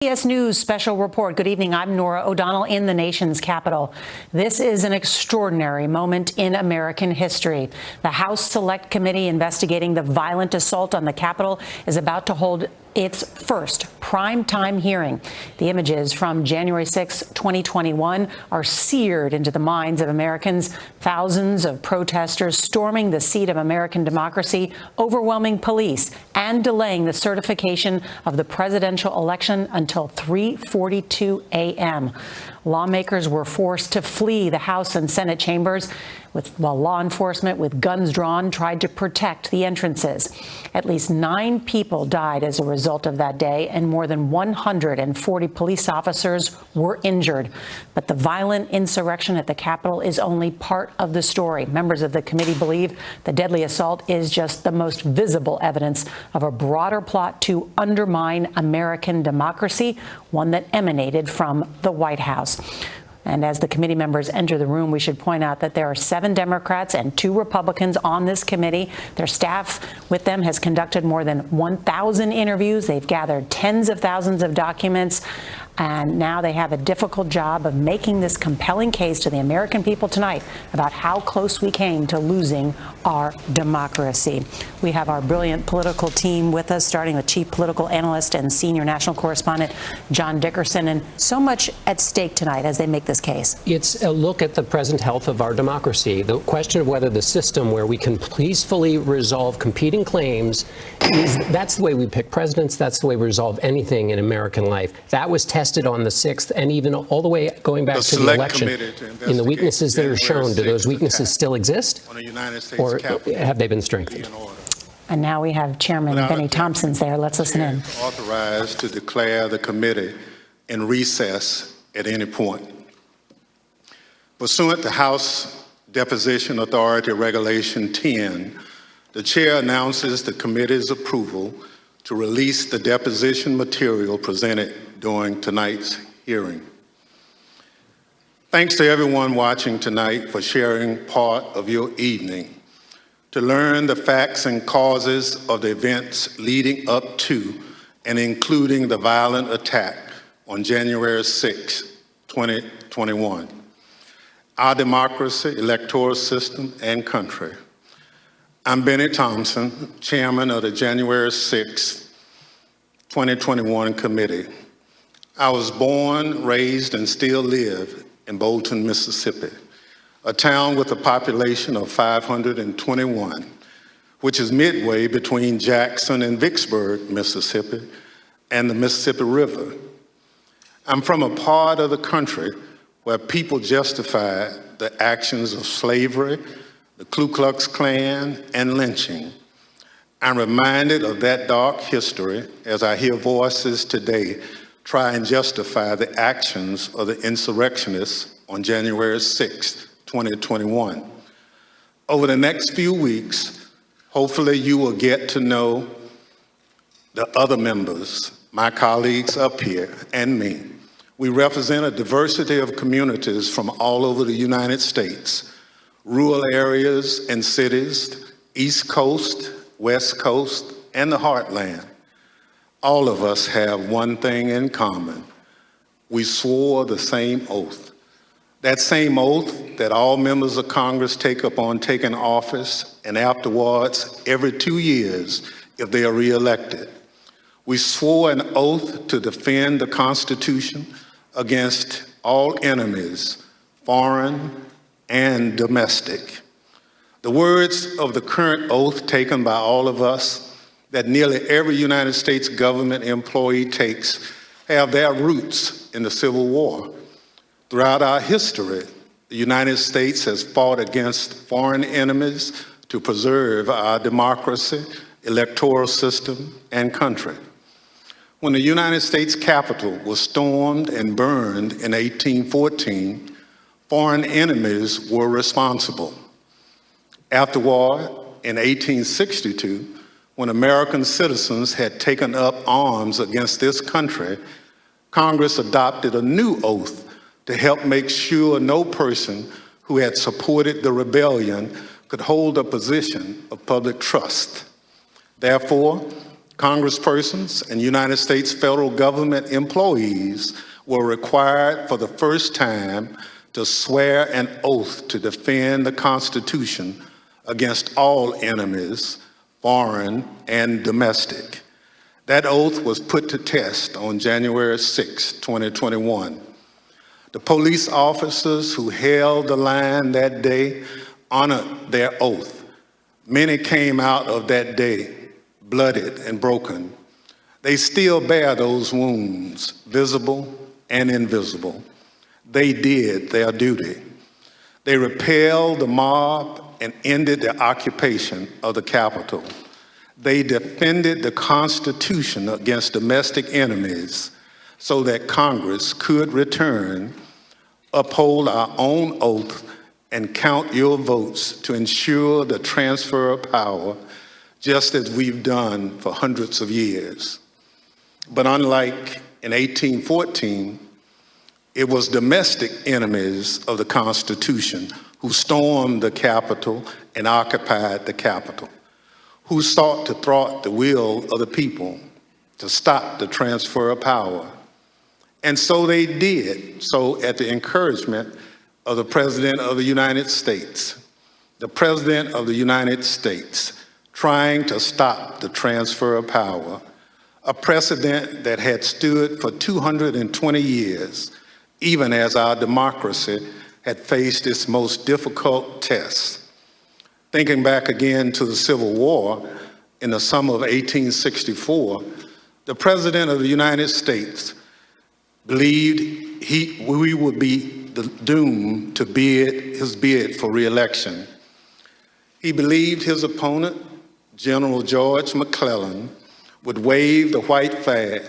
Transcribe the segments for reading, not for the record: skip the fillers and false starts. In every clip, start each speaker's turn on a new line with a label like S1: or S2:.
S1: CBS News special report. Good evening. I'm Norah O'Donnell in the nation's capital. This is an extraordinary moment in American history. The House Select Committee investigating the violent assault on the Capitol is about to hold its first primetime hearing. The images from January 6, 2021 are seared into the minds of Americans. Thousands of protesters storming the seat of American democracy, overwhelming police, and delaying the certification of the presidential election until 3:42 a.m. Lawmakers were forced to flee the House and Senate chambers while law enforcement with guns drawn tried to protect the entrances. At least 9 people died as a result of that day, and more than 140 police officers were injured. But the violent insurrection at the Capitol is only part of the story. Members of the committee believe the deadly assault is just the most visible evidence of a broader plot to undermine American democracy, one that emanated from the White House. And as the committee members enter the room, we should point out that there are 7 Democrats and 2 Republicans on this committee. Their staff with them has conducted more than 1,000 interviews. They've gathered tens of thousands of documents. And now they have a difficult job of making this compelling case to the American people tonight about how close we came to losing our democracy. We have our brilliant political team with us, starting with Chief Political Analyst and Senior National Correspondent John Dickerson. And so much at stake tonight as they make this case.
S2: It's a look at the present health of our democracy. The question of whether the system where we can peacefully resolve competing claims that's the way we pick presidents. That's the way we resolve anything in American life. That was tested on the 6th, and even all the way going back to the election. In the weaknesses that are shown, do those weaknesses still exist, or have they been strengthened?
S1: And now we have Chairman Benny Thompson's there. Let's listen in.
S3: Authorized to declare the committee in recess at any point. Pursuant to House Deposition Authority Regulation 10, the chair announces the committee's approval to release the deposition material presented during tonight's hearing. Thanks to everyone watching tonight for sharing part of your evening to learn the facts and causes of the events leading up to and including the violent attack on January 6, 2021. Our democracy, electoral system, and country. I'm Benny Thompson, chairman of the January 6, 2021 committee. I was born, raised, and still live in Bolton, Mississippi, a town with a population of 521, which is midway between Jackson and Vicksburg, Mississippi, and the Mississippi River. I'm from a part of the country where people justify the actions of slavery, the Ku Klux Klan, and lynching. I'm reminded of that dark history as I hear voices today try and justify the actions of the insurrectionists on January 6, 2021. Over the next few weeks, hopefully you will get to know the other members, my colleagues up here, and me. We represent a diversity of communities from all over the United States, rural areas and cities, East Coast, West Coast, and the Heartland. All of us have one thing in common. We swore the same oath. That same oath that all members of Congress take upon taking office and afterwards every 2 years if they are reelected. We swore an oath to defend the Constitution against all enemies, foreign and domestic. The words of the current oath taken by all of us that nearly every United States government employee takes have their roots in the Civil War. Throughout our history, the United States has fought against foreign enemies to preserve our democracy, electoral system, and country. When the United States Capitol was stormed and burned in 1814, foreign enemies were responsible. Afterward, in 1862, when American citizens had taken up arms against this country, Congress adopted a new oath to help make sure no person who had supported the rebellion could hold a position of public trust. Therefore, Congresspersons and United States federal government employees were required for the first time to swear an oath to defend the Constitution against all enemies, foreign and domestic. That oath was put to test on January 6, 2021. The police officers who held the line that day honored their oath. Many came out of that day bloodied and broken. They still bear those wounds, visible and invisible. They did their duty. They repelled the mob and ended the occupation of the Capitol. They defended the Constitution against domestic enemies so that Congress could return, uphold our own oath, and count your votes to ensure the transfer of power, just as we've done for hundreds of years. But unlike in 1814, it was domestic enemies of the Constitution who stormed the Capitol and occupied the Capitol, who sought to thwart the will of the people, to stop the transfer of power. And so they did, so at the encouragement of the President of the United States. The President of the United States trying to stop the transfer of power, a precedent that had stood for 220 years, even as our democracy had faced its most difficult tests. Thinking back again to the Civil War in the summer of 1864, the President of the United States believed we would be doomed to his bid for re-election. He believed his opponent, General George McClellan, would wave the white flag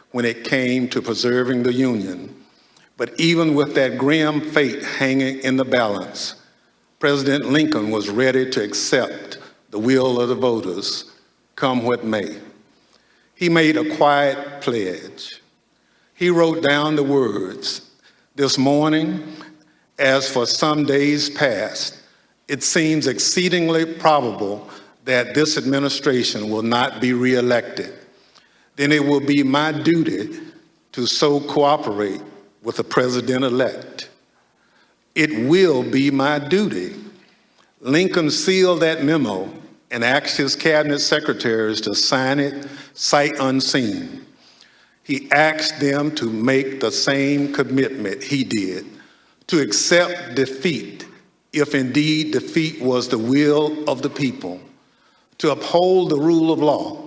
S3: when it came to preserving the Union. But even with that grim fate hanging in the balance, President Lincoln was ready to accept the will of the voters, come what may. He made a quiet pledge. He wrote down the words, "This morning, as for some days past, it seems exceedingly probable that this administration will not be reelected. Then it will be my duty to so cooperate with the president-elect. It will be my duty." Lincoln sealed that memo and asked his cabinet secretaries to sign it sight unseen. He asked them to make the same commitment he did, to accept defeat if indeed defeat was the will of the people, to uphold the rule of law,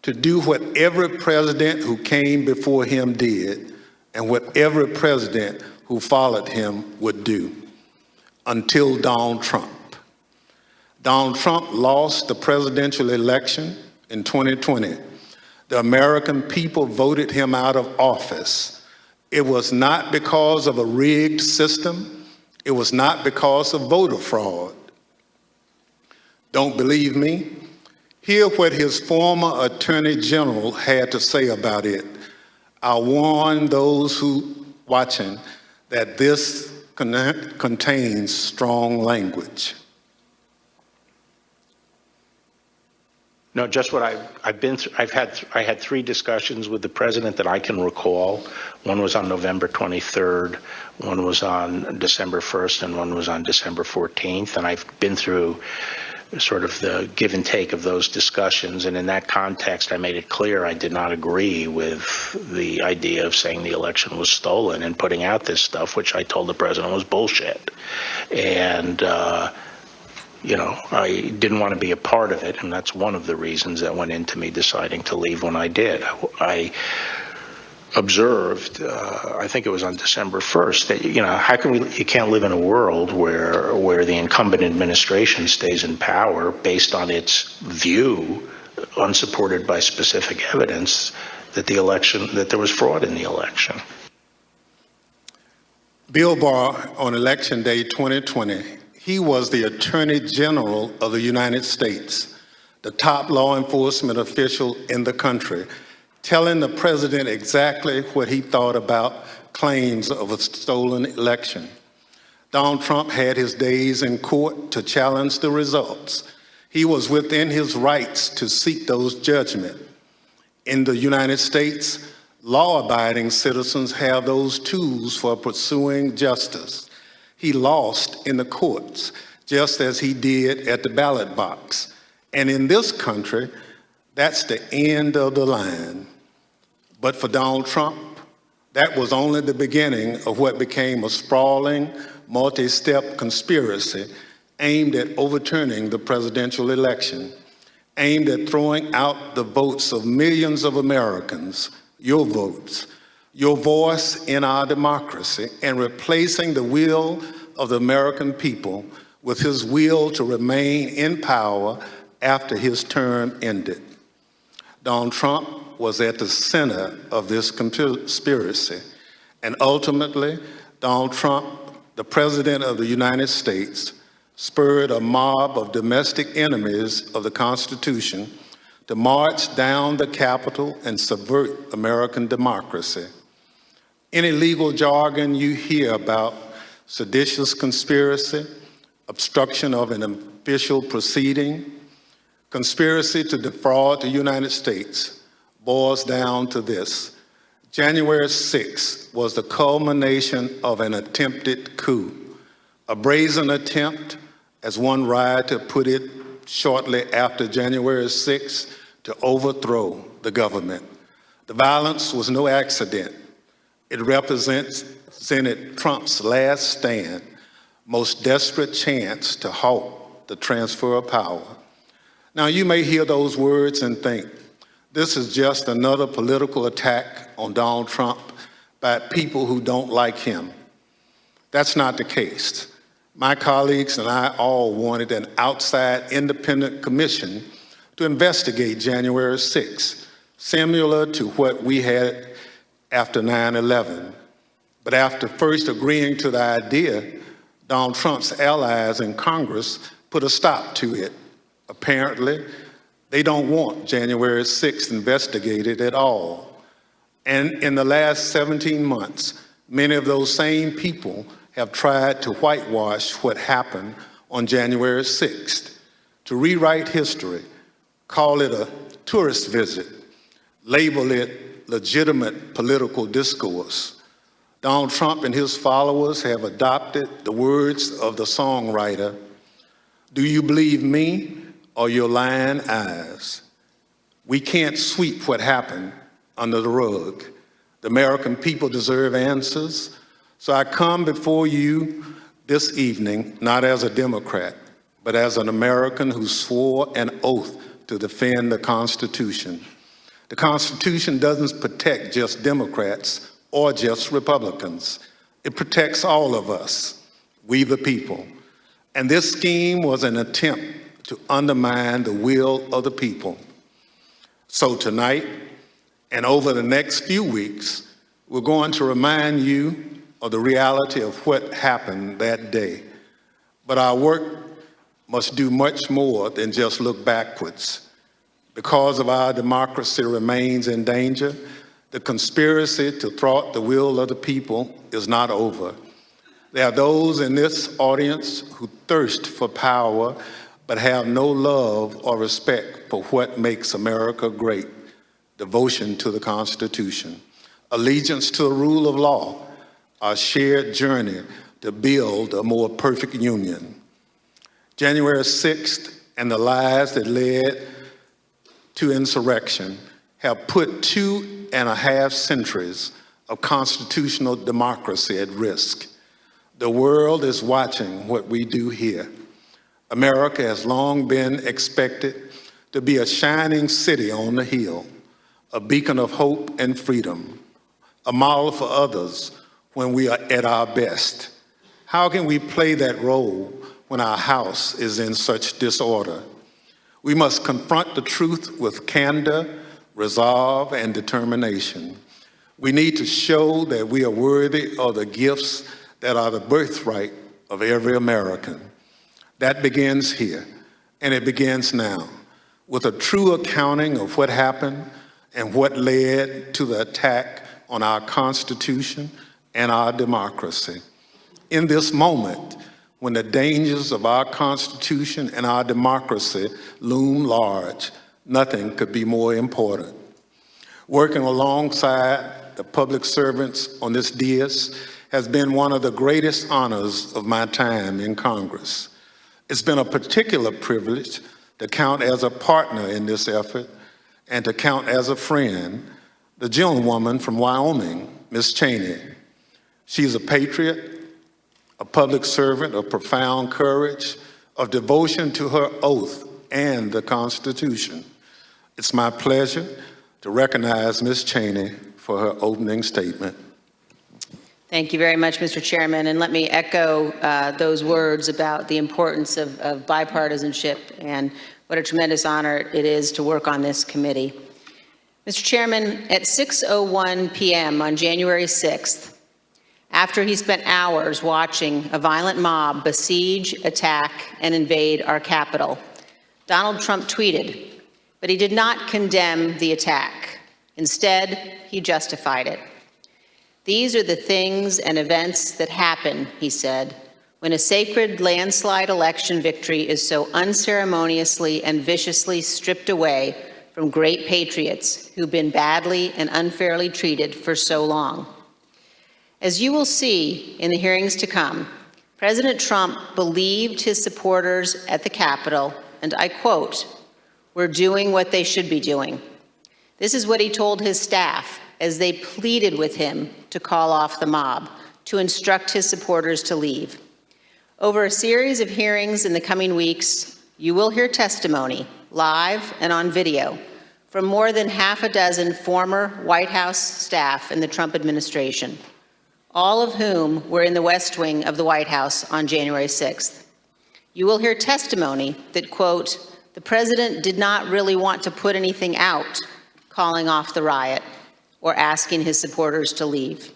S3: to do what every president who came before him did, and what every president who followed him would do, until Donald Trump. Donald Trump lost the presidential election in 2020. The American people voted him out of office. It was not because of a rigged system. It was not because of voter fraud. Don't believe me? Hear what his former Attorney General had to say about it. I warn those who watching that this contains strong language.
S4: No, just what I've been through. I had 3 discussions with the president that I can recall. One was on November 23rd, one was on December 1st, and one was on December 14th. And I've been through sort of the give and take of those discussions. And in that context, I made it clear I did not agree with the idea of saying the election was stolen and putting out this stuff, which I told the president was bullshit. And, I didn't want to be a part of it, and that's one of the reasons that went into me deciding to leave when I did. I observed, I think it was on December 1st, that, how can you can't live in a world where the incumbent administration stays in power based on its view, unsupported by specific evidence, that there was fraud in the election.
S3: Bill Barr, on Election Day 2020, he was the Attorney General of the United States, the top law enforcement official in the country, telling the president exactly what he thought about claims of a stolen election. Donald Trump had his days in court to challenge the results. He was within his rights to seek those judgments. In the United States, law-abiding citizens have those tools for pursuing justice. He lost in the courts, just as he did at the ballot box. And in this country, that's the end of the line. But for Donald Trump, that was only the beginning of what became a sprawling, multi-step conspiracy aimed at overturning the presidential election, aimed at throwing out the votes of millions of Americans, your votes, your voice in our democracy, and replacing the will of the American people with his will to remain in power after his term ended. Donald Trump was at the center of this conspiracy, and ultimately, Donald Trump, the President of the United States, spurred a mob of domestic enemies of the Constitution to march down the Capitol and subvert American democracy. Any legal jargon you hear about seditious conspiracy, obstruction of an official proceeding, conspiracy to defraud the United States boils down to this. January 6th was the culmination of an attempted coup, a brazen attempt, as one writer put it shortly after January 6th, to overthrow the The violence was no accident. It represented Trump's last stand, most desperate chance to halt the transfer of power. Now, you may hear those words and think, this is just another political attack on Donald Trump by people who don't like him. That's not the case. My colleagues and I all wanted an outside independent commission to investigate January 6th, similar to what we had after 9/11. But after first agreeing to the idea, Donald Trump's allies in Congress put a stop to it. Apparently, they don't want January 6th investigated at all. And in the last 17 months, many of those same people have tried to whitewash what happened on January 6th, to rewrite history, call it a tourist visit, label it legitimate political discourse. Donald Trump and his followers have adopted the words of the songwriter, "Do you believe me or your lying eyes?" We can't sweep what happened under the rug. The American people deserve answers. So I come before you this evening, not as a Democrat, but as an American who swore an oath to defend the Constitution. The Constitution doesn't protect just Democrats or just Republicans. It protects all of us, we the people. And this scheme was an attempt to undermine the will of the people. So tonight, and over the next few weeks, we're going to remind you of the reality of what happened that day. But our work must do much more than just look backwards. Because of our democracy remains in danger, the conspiracy to thwart the will of the people is not over. There are those in this audience who thirst for power but have no love or respect for what makes America great: devotion to the Constitution, allegiance to the rule of law, our shared journey to build a more perfect union. January 6th and the lies that led to insurrection have put 2.5 centuries of constitutional democracy at risk. The world is watching what we do here. America has long been expected to be a shining city on the hill, a beacon of hope and freedom, a model for others when we are at our best. How can we play that role when our house is in such disorder? We must confront the truth with candor, resolve, and determination. We need to show that we are worthy of the gifts that are the birthright of every American. That begins here, and it begins now, with a true accounting of what happened and what led to the attack on our Constitution and our democracy. In this moment, when the dangers of our Constitution and our democracy loom large, nothing could be more important. Working alongside the public servants on this dais has been one of the greatest honors of my time in Congress. It's been a particular privilege to count as a partner in this effort and to count as a friend the gentlewoman from Wyoming, Ms. Cheney. She's a patriot, a public servant of profound courage, of devotion to her oath and the Constitution. It's my pleasure to recognize Ms. Cheney for her opening statement.
S5: Thank you very much, Mr. Chairman, and let me echo those words about the importance of bipartisanship and what a tremendous honor it is to work on this committee. Mr. Chairman, at 6:01 p.m. on January 6th, after he spent hours watching a violent mob besiege, attack, and invade our Capitol, Donald Trump tweeted, but he did not condemn the attack. Instead, he justified it. "These are the things and events that happen," he said, "when a sacred landslide election victory is so unceremoniously and viciously stripped away from great patriots who've been badly and unfairly treated for so long." As you will see in the hearings to come, President Trump believed his supporters at the Capitol, and I quote, "We're doing what they should be doing." This is what he told his staff as they pleaded with him to call off the mob, to instruct his supporters to leave. Over a series of hearings in the coming weeks, you will hear testimony, live and on video, from more than half a dozen former White House staff in the Trump administration, all of whom were in the West Wing of the White House on January 6th. You will hear testimony that, quote, "The president did not really want to put anything out, calling off the riot, or asking his supporters to leave."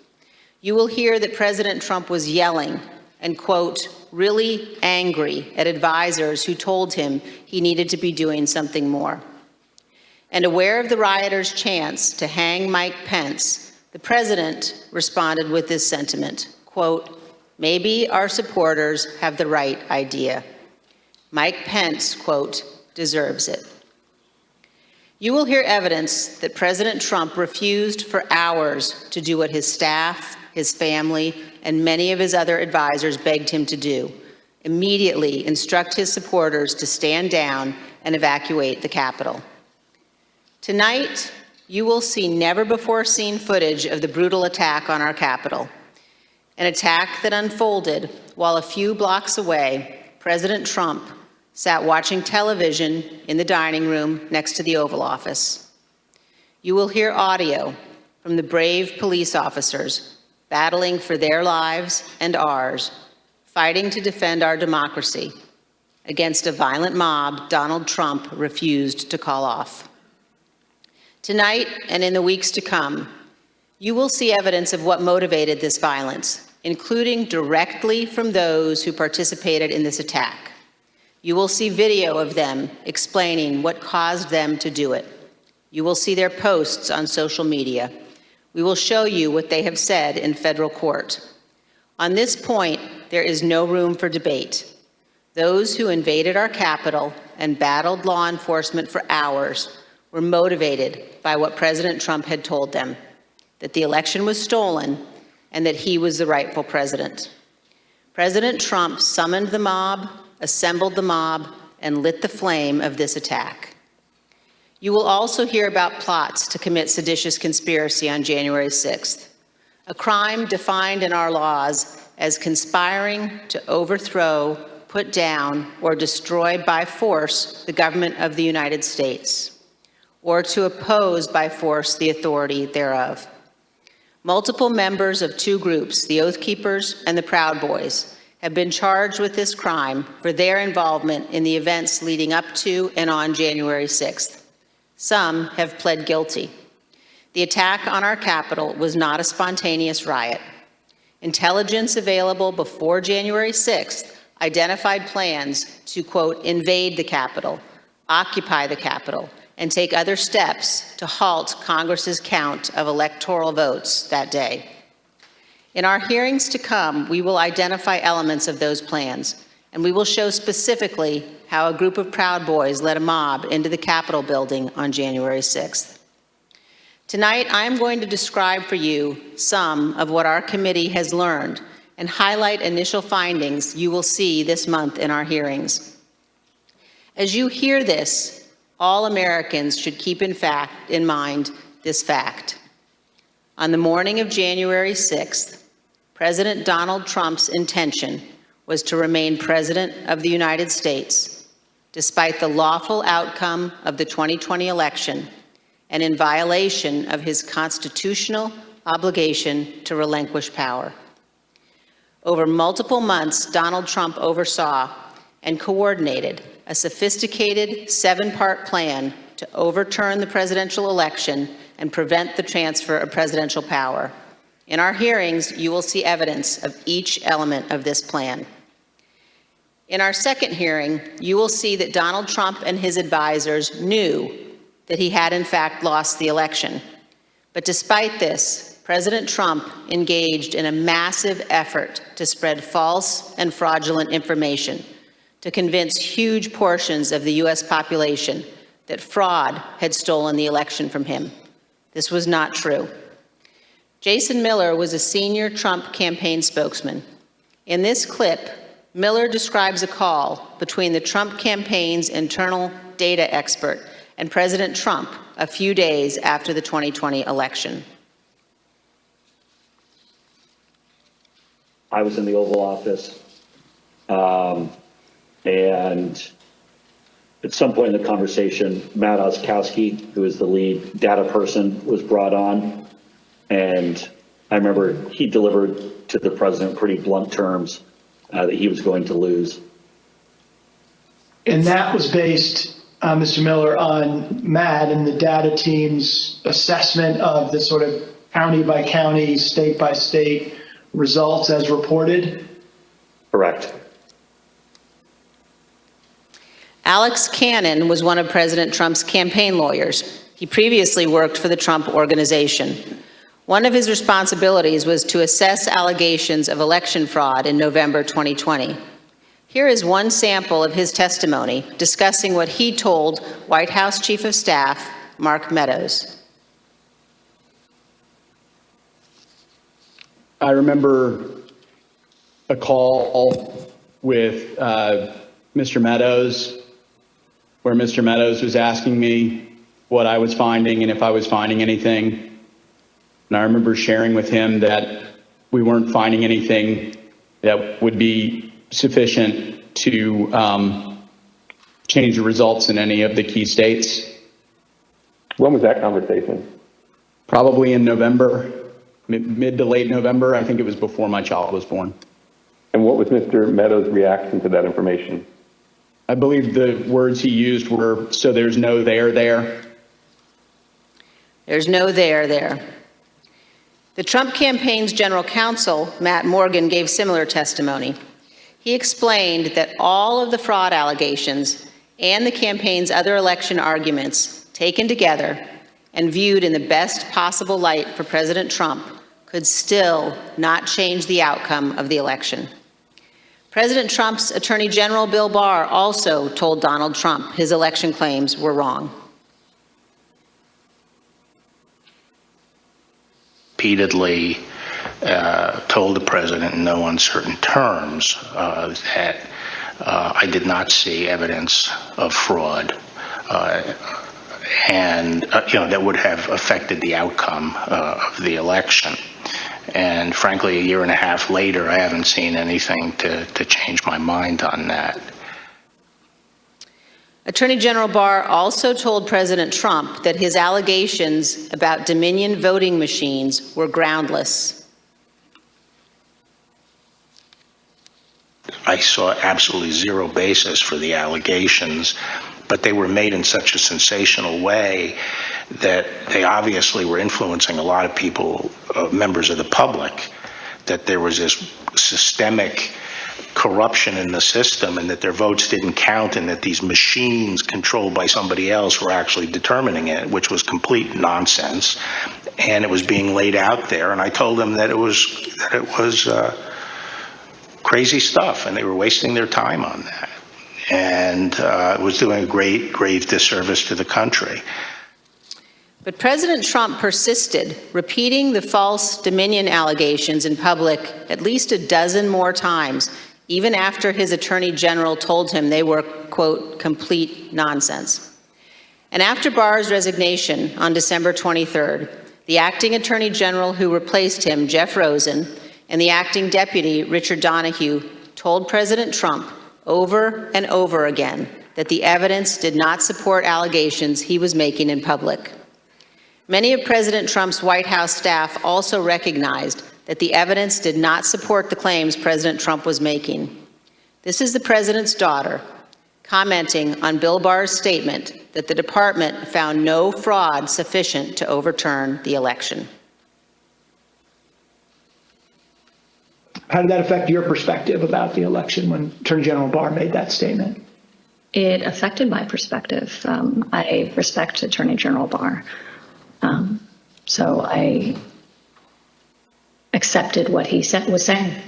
S5: You will hear that President Trump was yelling and, quote, "really angry at advisors who told him he needed to be doing something more." And aware of the rioters' chance to hang Mike Pence, the president responded with this sentiment, quote, "Maybe our supporters have the right idea. Mike Pence, quote, deserves it." You will hear evidence that President Trump refused for hours to do what his staff, his family, and many of his other advisors begged him to do: immediately instruct his supporters to stand down and evacuate the Capitol. Tonight, you will see never-before-seen footage of the brutal attack on our Capitol, an attack that unfolded while a few blocks away, President Trump sat watching television in the dining room next to the Oval Office. You will hear audio from the brave police officers battling for their lives and ours, fighting to defend our democracy against a violent mob Donald Trump refused to call off. Tonight and in the weeks to come, you will see evidence of what motivated this violence, including directly from those who participated in this attack. You will see video of them explaining what caused them to do it. You will see their posts on social media. We will show you what they have said in federal court. On this point, there is no room for debate. Those who invaded our Capitol and battled law enforcement for hours were motivated by what President Trump had told them, that the election was stolen and that he was the rightful president. President Trump summoned the mob, assembled the mob, and lit the flame of this attack. You will also hear about plots to commit seditious conspiracy on January 6th, a crime defined in our laws as conspiring to overthrow, put down, or destroy by force the government of the United States, or to oppose by force the authority thereof. Multiple members of two groups, the Oath Keepers and the Proud Boys, have been charged with this crime for their involvement in the events leading up to and on January 6th. Some have pled guilty. The attack on our Capitol was not a spontaneous riot. Intelligence available before January 6th identified plans to, quote, invade the Capitol, occupy the Capitol, and take other steps to halt Congress's count of electoral votes that day. In our hearings to come, we will identify elements of those plans, and we will show specifically how a group of Proud Boys led a mob into the Capitol building on January 6th. Tonight, I am going to describe for you some of what our committee has learned and highlight initial findings you will see this month in our hearings. As you hear this, all Americans should keep in mind this fact. On the morning of January 6th, President Donald Trump's intention was to remain President of the United States, despite the lawful outcome of the 2020 election and in violation of his constitutional obligation to relinquish power. Over multiple months, Donald Trump oversaw and coordinated a sophisticated 7-part plan to overturn the presidential election and prevent the transfer of presidential power. In our hearings, you will see evidence of each element of this plan. In our second hearing, you will see that Donald Trump and his advisors knew that he had in fact lost the election. But despite this, President Trump engaged in a massive effort to spread false and fraudulent information to convince huge portions of the U.S. population that fraud had stolen the election from him. This was not true. Jason Miller was a senior Trump campaign spokesman. In this clip, Miller describes a call between the Trump campaign's internal data expert and President Trump a few days after the 2020 election.
S6: I was in the Oval Office, and at some point in the conversation, Matt Oskowski, who is the lead data person, was brought on, and I remember he delivered to the president pretty blunt terms that he was going to lose.
S7: And that was based, Mr. Miller, on Matt and the data team's assessment of the sort of county by county, state by state results as reported?
S6: Correct.
S5: Alex Cannon was one of President Trump's campaign lawyers. He previously worked for the Trump Organization. One of his responsibilities was to assess allegations of election fraud in November 2020. Here is one sample of his testimony discussing what he told White House Chief of Staff Mark Meadows.
S8: I remember a call with Mr. Meadows, where Mr. Meadows was asking me what I was finding and if I was finding anything. And I remember sharing with him that we weren't finding anything that would be sufficient to change the results in any of the key states.
S9: When was that conversation?
S8: Probably in November, mid to late November. I think it was before my child was born.
S9: And what was Mr. Meadows' reaction to that information?
S8: I believe the words he used were, "So there's no there there."
S5: There's no there. The Trump campaign's general counsel, Matt Morgan, gave similar testimony. He explained that all of the fraud allegations and the campaign's other election arguments taken together and viewed in the best possible light for President Trump could still not change the outcome of the election. President Trump's Attorney General Bill Barr also told Donald Trump his election claims were wrong.
S4: Repeatedly told the president in no uncertain terms that I did not see evidence of fraud and that would have affected the outcome of the election. And frankly, a year and a half later, I haven't seen anything to change my mind on that.
S5: Attorney General Barr also told President Trump that his allegations about Dominion voting machines were groundless.
S4: I saw absolutely zero basis for the allegations, but they were made in such a sensational way that they obviously were influencing a lot of people, members of the public, that there was this systemic corruption in the system and that their votes didn't count and that these machines controlled by somebody else were actually determining it, which was complete nonsense. And it was being laid out there. And I told them that it was crazy stuff and they were wasting their time on that. And it was doing a grave disservice to the country.
S5: But President Trump persisted, repeating the false Dominion allegations in public at least a dozen more times, even after his Attorney General told him they were, quote, complete nonsense. And after Barr's resignation on December 23rd, the acting Attorney General who replaced him, Jeff Rosen, and the acting deputy, Richard Donahue, told President Trump over and over again that the evidence did not support allegations he was making in public. Many of President Trump's White House staff also recognized that the evidence did not support the claims President Trump was making. This is the president's daughter commenting on Bill Barr's statement that the department found no fraud sufficient to overturn the election.
S7: How did that affect your perspective about the election when Attorney General Barr made that statement?
S10: It affected my perspective. I respect Attorney General Barr. So I accepted what he was saying.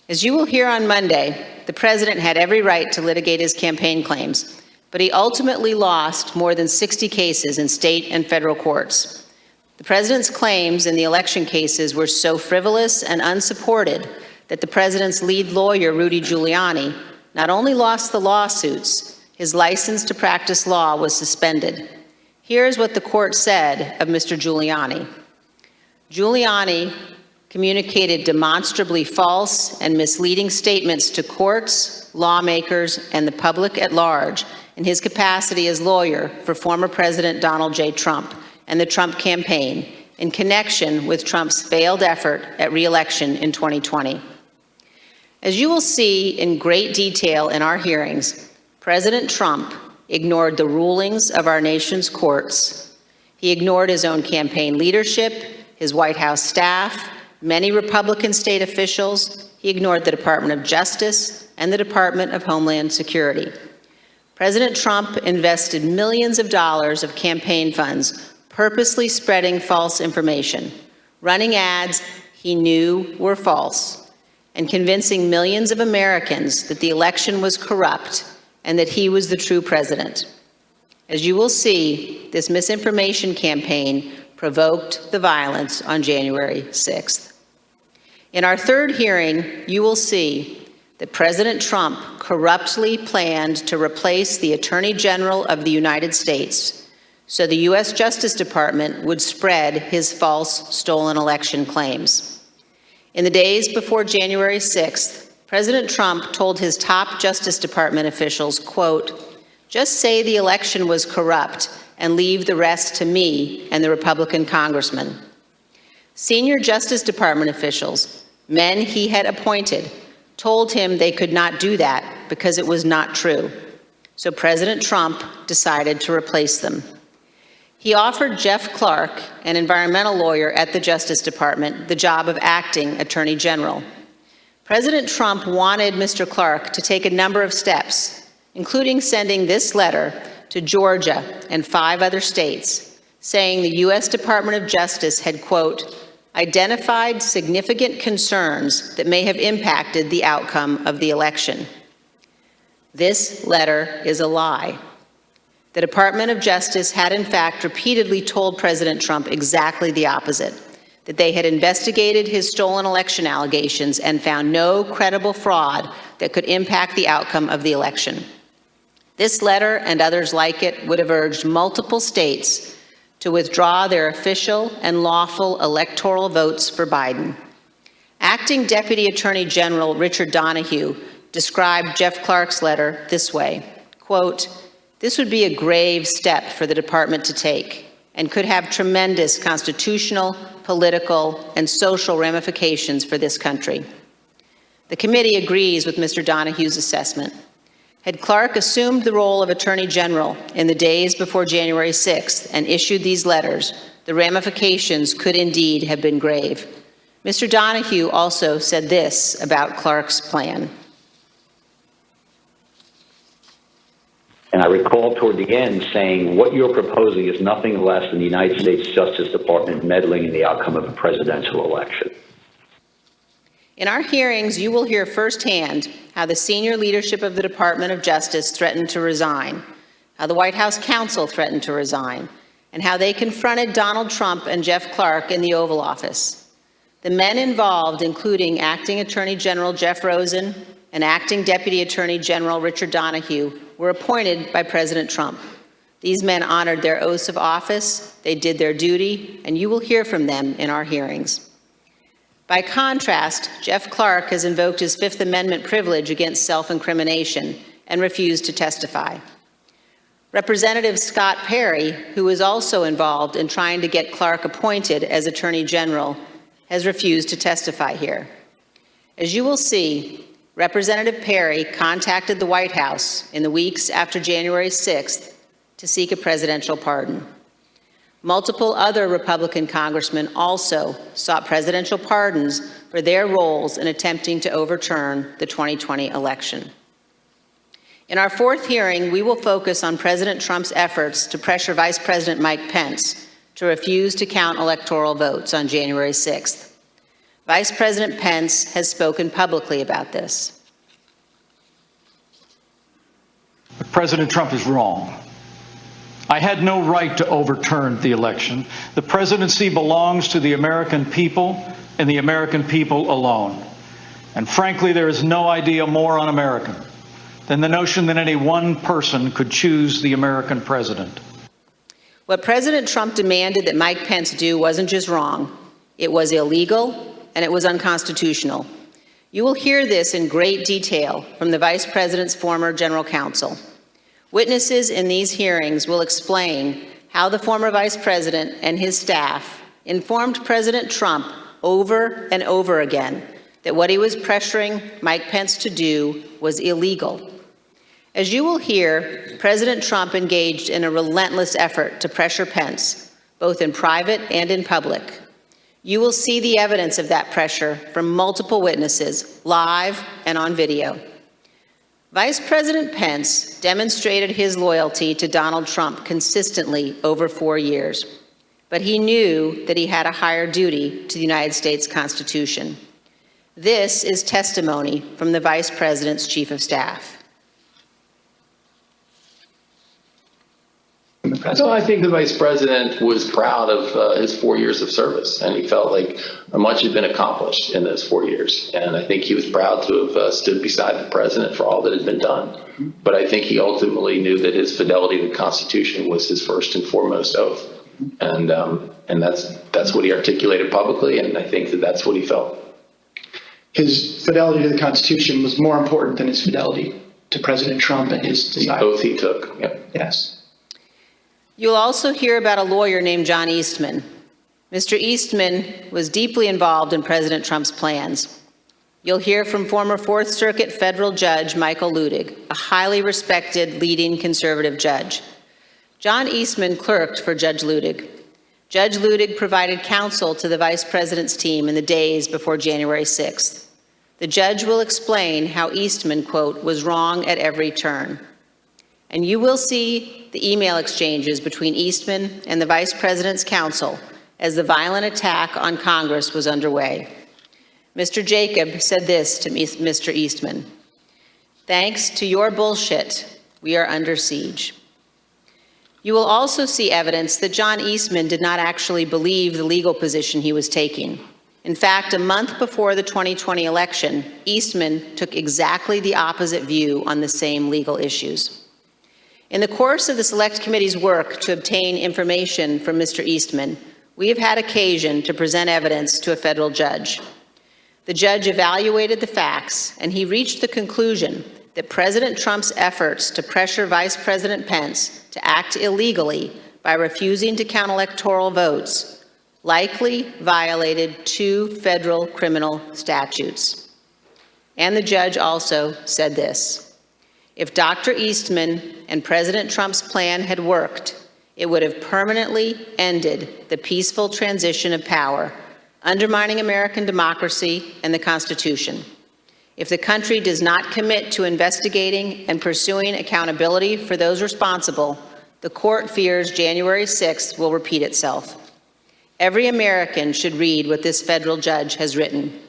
S5: As you will hear on Monday, the president had every right to litigate his campaign claims, but he ultimately lost more than 60 cases in state and federal courts. The president's claims in the election cases were so frivolous and unsupported that the president's lead lawyer, Rudy Giuliani, not only lost the lawsuits, his license to practice law was suspended. Here's what the court said of Mr. Giuliani. Giuliani communicated demonstrably false and misleading statements to courts, lawmakers, and the public at large in his capacity as lawyer for former President Donald J. Trump and the Trump campaign in connection with Trump's failed effort at re-election in 2020. As you will see in great detail in our hearings, President Trump ignored the rulings of our nation's courts. He ignored his own campaign leadership, his White House staff, many Republican state officials. He ignored the Department of Justice and the Department of Homeland Security. President Trump invested millions of dollars of campaign funds purposely spreading false information, running ads he knew were false, and convincing millions of Americans that the election was corrupt and that he was the true president. As you will see, this misinformation campaign provoked the violence on January 6th. In our third hearing, you will see that President Trump corruptly planned to replace the Attorney General of the United States so the U.S. Justice Department would spread his false stolen election claims. In the days before January 6th, President Trump told his top Justice Department officials, quote, "Just say the election was corrupt and leave the rest to me and the Republican congressman." Senior Justice Department officials, men he had appointed, told him they could not do that because it was not true. So President Trump decided to replace them. He offered Jeff Clark, an environmental lawyer at the Justice Department, the job of acting Attorney General. President Trump wanted Mr. Clark to take a number of steps, including sending this letter to Georgia and 5 other states, saying the U.S. Department of Justice had, quote, identified significant concerns that may have impacted the outcome of the election. This letter is a lie. The Department of Justice had, in fact, repeatedly told President Trump exactly the opposite, that they had investigated his stolen election allegations and found no credible fraud that could impact the outcome of the election. This letter and others like it would have urged multiple states to withdraw their official and lawful electoral votes for Biden. Acting Deputy Attorney General Richard Donahue described Jeff Clark's letter this way, quote, "This would be a grave step for the department to take and could have tremendous constitutional, political, and social ramifications for this country." The committee agrees with Mr. Donahue's assessment. Had Clark assumed the role of Attorney General in the days before January 6th and issued these letters, the ramifications could indeed have been grave. Mr. Donahue also said this about Clark's plan.
S11: And I recall toward the end saying, what you're proposing is nothing less than the United States Justice Department meddling in the outcome of a presidential election.
S5: In our hearings, you will hear firsthand how the senior leadership of the Department of Justice threatened to resign, how the White House counsel threatened to resign, and how they confronted Donald Trump and Jeff Clark in the Oval Office. The men involved, including Acting Attorney General Jeff Rosen and Acting Deputy Attorney General Richard Donahue, were appointed by President Trump. These men honored their oaths of office, they did their duty, and you will hear from them in our hearings. By contrast, Jeff Clark has invoked his Fifth Amendment privilege against self-incrimination and refused to testify. Representative Scott Perry, who is also involved in trying to get Clark appointed as Attorney General, has refused to testify here. As you will see, Representative Perry contacted the White House in the weeks after January 6th to seek a presidential pardon. Multiple other Republican congressmen also sought presidential pardons for their roles in attempting to overturn the 2020 election. In our fourth hearing, we will focus on President Trump's efforts to pressure Vice President Mike Pence to refuse to count electoral votes on January 6th. Vice President Pence has spoken publicly about this.
S12: President Trump is wrong. I had no right to overturn the election. The presidency belongs to the American people and the American people alone. And frankly, there is no idea more un-American than the notion that any one person could choose the American president.
S5: What President Trump demanded that Mike Pence do wasn't just wrong, it was illegal and it was unconstitutional. You will hear this in great detail from the Vice President's former general counsel. Witnesses in these hearings will explain how the former Vice President and his staff informed President Trump over and over again that what he was pressuring Mike Pence to do was illegal. As you will hear, President Trump engaged in a relentless effort to pressure Pence, both in private and in public. You will see the evidence of that pressure from multiple witnesses, live and on video. Vice President Pence demonstrated his loyalty to Donald Trump consistently over 4 years, but he knew that he had a higher duty to the United States Constitution. This is testimony from the Vice President's Chief of Staff.
S13: So I think the Vice President was proud of his 4 years of service, and he felt like much had been accomplished in those 4 years. And I think he was proud to have stood beside the President for all that had been done. But I think he ultimately knew that his fidelity to the Constitution was his first and foremost oath. And that's what he articulated publicly, and I think that that's what he felt.
S7: His fidelity to the Constitution was more important than his fidelity to President Trump and his desire.
S13: The oath he took. Yep.
S7: Yes.
S5: You'll also hear about a lawyer named John Eastman. Mr. Eastman was deeply involved in President Trump's plans. You'll hear from former Fourth Circuit federal judge Michael Ludig, a highly respected leading conservative judge. John Eastman clerked for Judge Ludig. Judge Ludig provided counsel to the Vice President's team in the days before January 6th. The judge will explain how Eastman, quote, was wrong at every turn. And you will see the email exchanges between Eastman and the Vice President's counsel as the violent attack on Congress was underway. Mr. Jacob said this to Mr. Eastman: "Thanks to your bullshit, we are under siege." You will also see evidence that John Eastman did not actually believe the legal position he was taking. In fact, a month before the 2020 election, Eastman took exactly the opposite view on the same legal issues. In the course of the Select Committee's work to obtain information from Mr. Eastman, we have had occasion to present evidence to a federal judge. The judge evaluated the facts, and he reached the conclusion that President Trump's efforts to pressure Vice President Pence to act illegally by refusing to count electoral votes likely violated 2 federal criminal statutes. And the judge also said this: if Dr. Eastman and President Trump's plan had worked, it would have permanently ended the peaceful transition of power, undermining American democracy and the Constitution. If the country does not commit to investigating and pursuing accountability for those responsible, the court fears January 6th will repeat itself. Every American should read what this federal judge has written.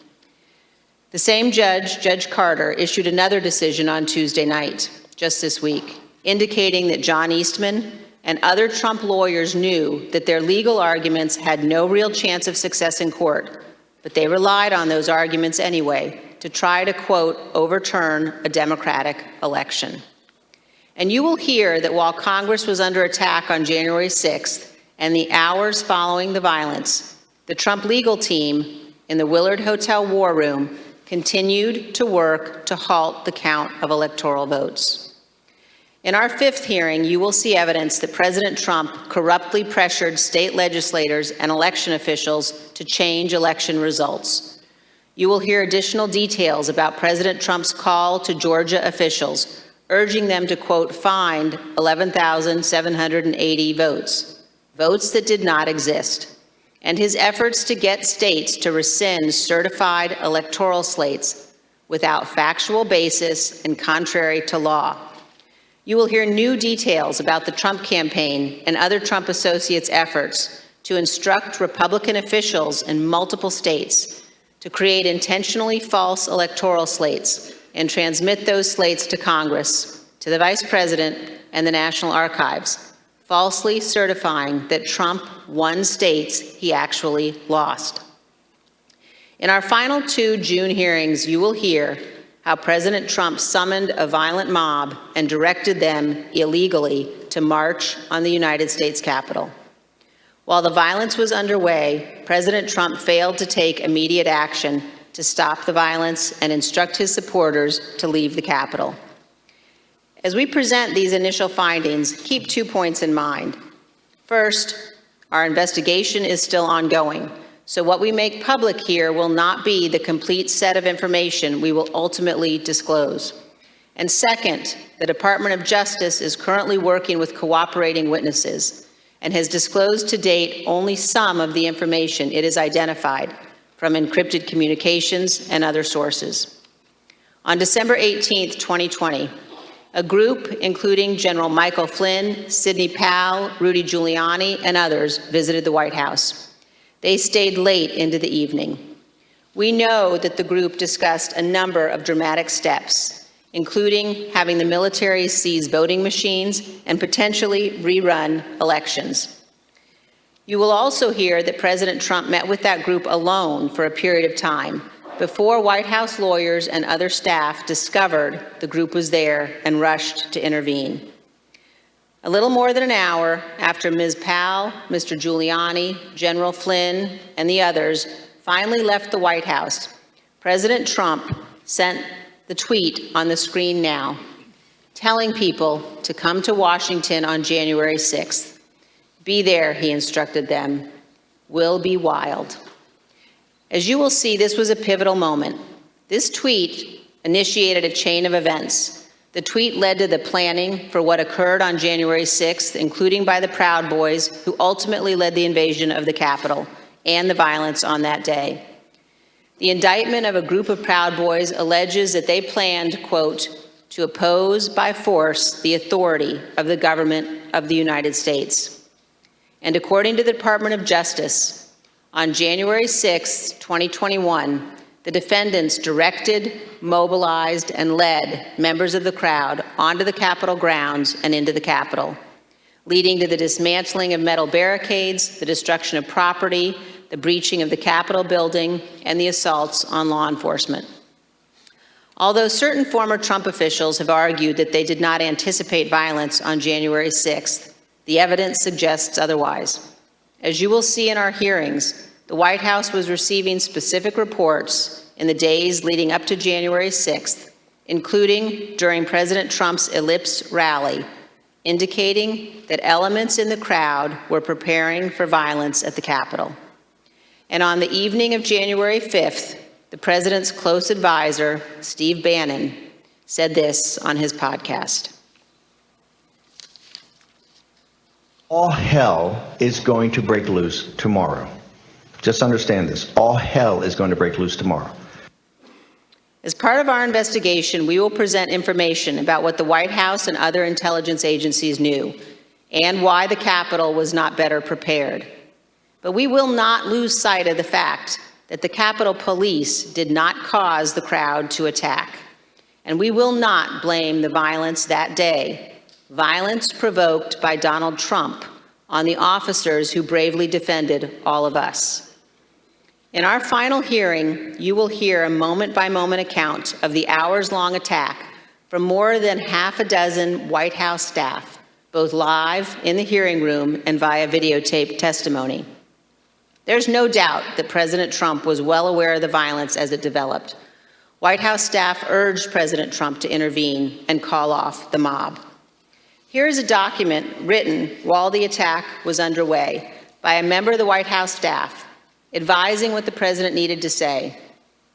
S5: The same judge, Judge Carter, issued another decision on Tuesday night, just this week, indicating that John Eastman, and other Trump lawyers knew that their legal arguments had no real chance of success in court, but they relied on those arguments anyway to try to, quote, overturn a Democratic election. And you will hear that while Congress was under attack on January 6th and the hours following the violence, the Trump legal team in the Willard Hotel War Room continued to work to halt the count of electoral votes. In our fifth hearing, you will see evidence that President Trump corruptly pressured state legislators and election officials to change election results. You will hear additional details about President Trump's call to Georgia officials, urging them to, quote, find 11,780 votes, votes that did not exist, and his efforts to get states to rescind certified electoral slates without factual basis and contrary to law. You will hear new details about the Trump campaign and other Trump associates' efforts to instruct Republican officials in multiple states to create intentionally false electoral slates and transmit those slates to Congress, to the Vice President, and the National Archives, falsely certifying that Trump won states he actually lost. In our final two June hearings, you will hear how President Trump summoned a violent mob and directed them illegally to march on the United States Capitol. While the violence was underway, President Trump failed to take immediate action to stop the violence and instruct his supporters to leave the Capitol. As we present these initial findings, keep 2 points in mind. First, our investigation is still ongoing, so what we make public here will not be the complete set of information we will ultimately disclose. And second, the Department of Justice is currently working with cooperating witnesses and has disclosed to date only some of the information it has identified from encrypted communications and other sources. On December 18th, 2020, a group, including General Michael Flynn, Sidney Powell, Rudy Giuliani, and others, visited the White House. They stayed late into the evening. We know that the group discussed a number of dramatic steps, including having the military seize voting machines and potentially rerun elections. You will also hear that President Trump met with that group alone for a period of time before White House lawyers and other staff discovered the group was there and rushed to intervene. A little more than an hour after Ms. Powell, Mr. Giuliani, General Flynn, and the others finally left the White House, President Trump sent the tweet on the screen now, telling people to come to Washington on January 6th. Be there, he instructed them. Will be wild. As you will see, this was a pivotal moment. This tweet initiated a chain of events. The tweet led to the planning for what occurred on January 6th, including by the Proud Boys, who ultimately led the invasion of the Capitol and the violence on that day. The indictment of a group of Proud Boys alleges that they planned, quote, to oppose by force the authority of the government of the United States. And according to the Department of Justice, on January 6, 2021, the defendants directed, mobilized, and led members of the crowd onto the Capitol grounds and into the Capitol, leading to the dismantling of metal barricades, the destruction of property, the breaching of the Capitol building, and the assaults on law enforcement. Although certain former Trump officials have argued that they did not anticipate violence on January 6th, the evidence suggests otherwise. As you will see in our hearings, the White House was receiving specific reports in the days leading up to January 6th, including during President Trump's Ellipse rally, indicating that elements in the crowd were preparing for violence at the Capitol. And on the evening of January 5th, the president's close advisor, Steve Bannon, said this on his podcast.
S14: All hell is going to break loose tomorrow. Just understand this. All hell is going to break loose tomorrow.
S5: As part of our investigation, we will present information about what the White House and other intelligence agencies knew and why the Capitol was not better prepared. But we will not lose sight of the fact that the Capitol Police did not cause the crowd to attack. And we will not blame the violence that day violence provoked by Donald Trump on the officers who bravely defended all of us. In our final hearing, you will hear a moment-by-moment account of the hours-long attack from more than half a dozen White House staff, both live in the hearing room and via videotape testimony. There's no doubt that President Trump was well aware of the violence as it developed. White House staff urged President Trump to intervene and call off the mob. Here is a document written while the attack was underway by a member of the White House staff, advising what the president needed to say.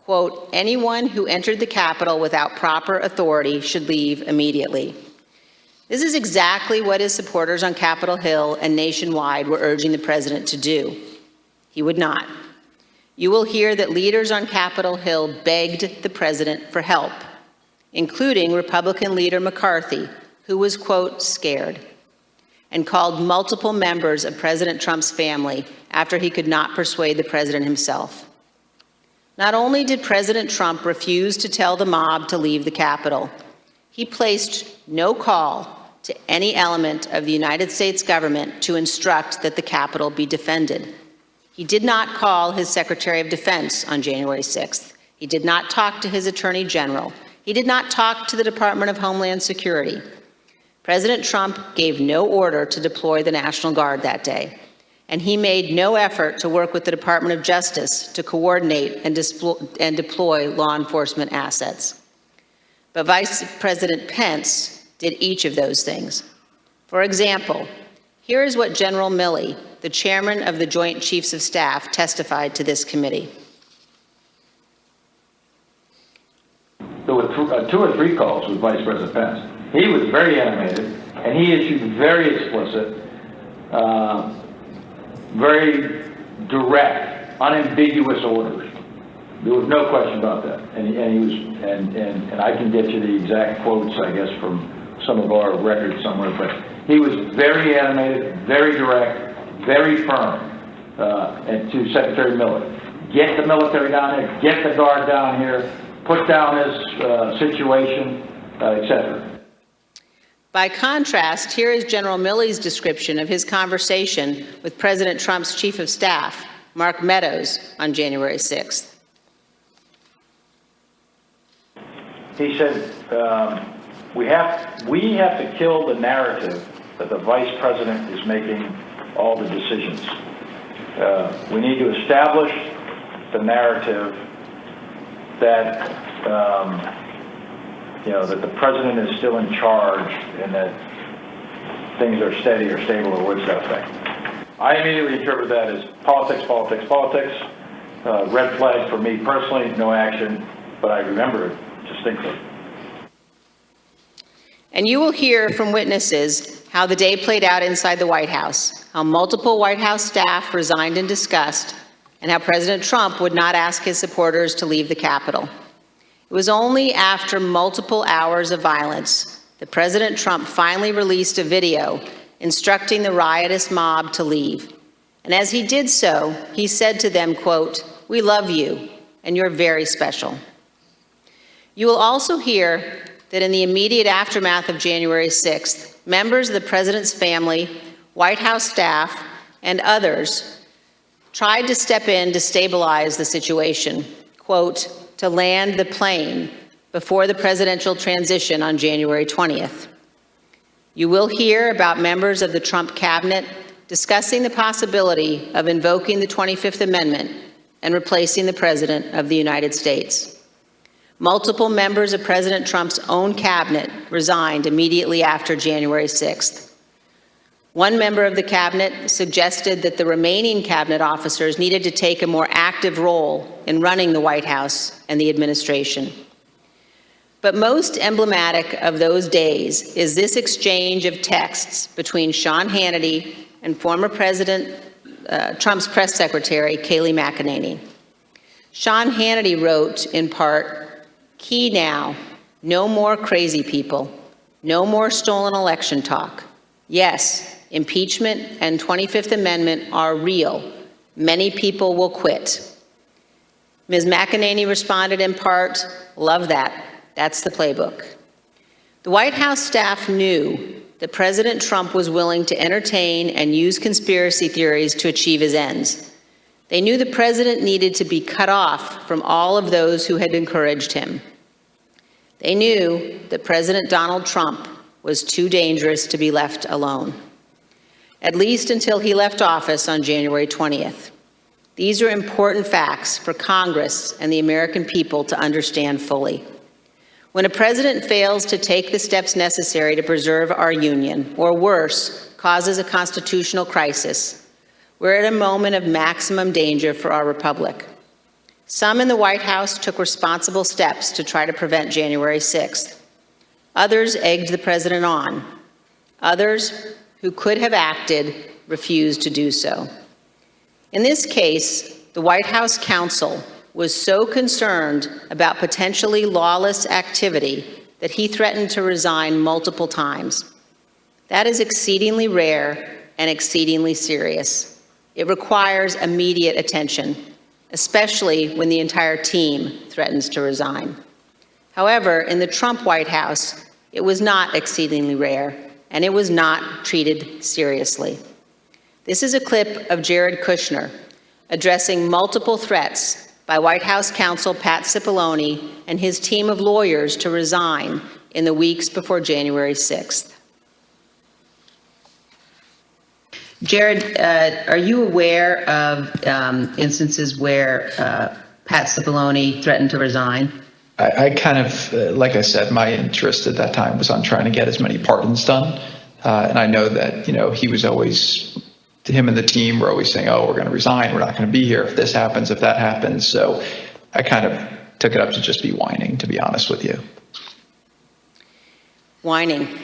S5: Quote, anyone who entered the Capitol without proper authority should leave immediately. This is exactly what his supporters on Capitol Hill and nationwide were urging the president to do. He would not. You will hear that leaders on Capitol Hill begged the president for help, including Republican leader McCarthy, who was, quote, scared, and called multiple members of President Trump's family after he could not persuade the president himself. Not only did President Trump refuse to tell the mob to leave the Capitol, he placed no call to any element of the United States government to instruct that the Capitol be defended. He did not call his Secretary of Defense on January 6th. He did not talk to his Attorney General. He did not talk to the Department of Homeland Security. President Trump gave no order to deploy the National Guard that day, and he made no effort to work with the Department of Justice to coordinate and deploy law enforcement assets. But Vice President Pence did each of those things. For example, here is what General Milley, the chairman of the Joint Chiefs of Staff, testified to this committee.
S15: There were 2 or 3 calls with Vice President Pence. He was very animated, and he issued very explicit, very direct, unambiguous orders. There was no question about that. And I can get you the exact quotes, I guess, from some of our records somewhere, but he was very animated, very direct, very firm, and to Secretary Miller. Get the military down here, get the Guard down here, put down this situation, etc.
S5: By contrast, here is General Milley's description of his conversation with President Trump's Chief of Staff, Mark Meadows, on January 6th.
S16: He said, we have to kill the narrative that the Vice President is making all the decisions. We need to establish the narrative that that the president is still in charge and that things are steady or stable or words that effect. I immediately interpret that as politics, politics, politics. Red flag for me personally, no action, but I remember it distinctly.
S5: And you will hear from witnesses how the day played out inside the White House, how multiple White House staff resigned in disgust, and how President Trump would not ask his supporters to leave the Capitol. It was only after multiple hours of violence that President Trump finally released a video instructing the riotous mob to leave. And as he did so, he said to them, quote, "We love you, and you're very special." You will also hear that in the immediate aftermath of January 6th, members of the president's family, White House staff, and others tried to step in to stabilize the situation, quote, to land the plane before the presidential transition on January 20th. You will hear about members of the Trump cabinet discussing the possibility of invoking the 25th Amendment and replacing the President of the United States. Multiple members of President Trump's own cabinet resigned immediately after January 6th. One member of the cabinet suggested that the remaining cabinet officers needed to take a more active role in running the White House and the administration. But most emblematic of those days is this exchange of texts between Sean Hannity and former President Trump's press secretary, Kayleigh McEnany. Sean Hannity wrote, in part, "Key now, no more crazy people, no more stolen election talk. Yes, impeachment and 25th Amendment are real. Many people will quit." Ms. McEnany responded in part, "Love that. That's the playbook." The White House staff knew that President Trump was willing to entertain and use conspiracy theories to achieve his ends. They knew the president needed to be cut off from all of those who had encouraged him. They knew that President Donald Trump was too dangerous to be left alone, at least until he left office on January 20th. These are important facts for Congress and the American people to understand fully. When a president fails to take the steps necessary to preserve our union, or worse, causes a constitutional crisis, we're at a moment of maximum danger for our republic. Some in the White House took responsible steps to try to prevent January 6th. Others egged the president on. Others, who could have acted, refused to do so. In this case, the White House counsel was so concerned about potentially lawless activity that he threatened to resign multiple times. That is exceedingly rare and exceedingly serious. It requires immediate attention, especially when the entire team threatens to resign. However, in the Trump White House, it was not exceedingly rare, and it was not treated seriously. This is a clip of Jared Kushner addressing multiple threats by White House counsel Pat Cipollone and his team of lawyers to resign in the weeks before January 6th. Jared, are you aware of instances where Pat Cipollone threatened to resign?
S17: I kind of, like I said, my interest at that time was on trying to get as many pardons done. And I know that, he was always, him and the team were always saying, oh, we're going to resign. We're not going to be here if this happens, if that happens. So I kind of took it up to just be whining, to be honest with you.
S5: Whining.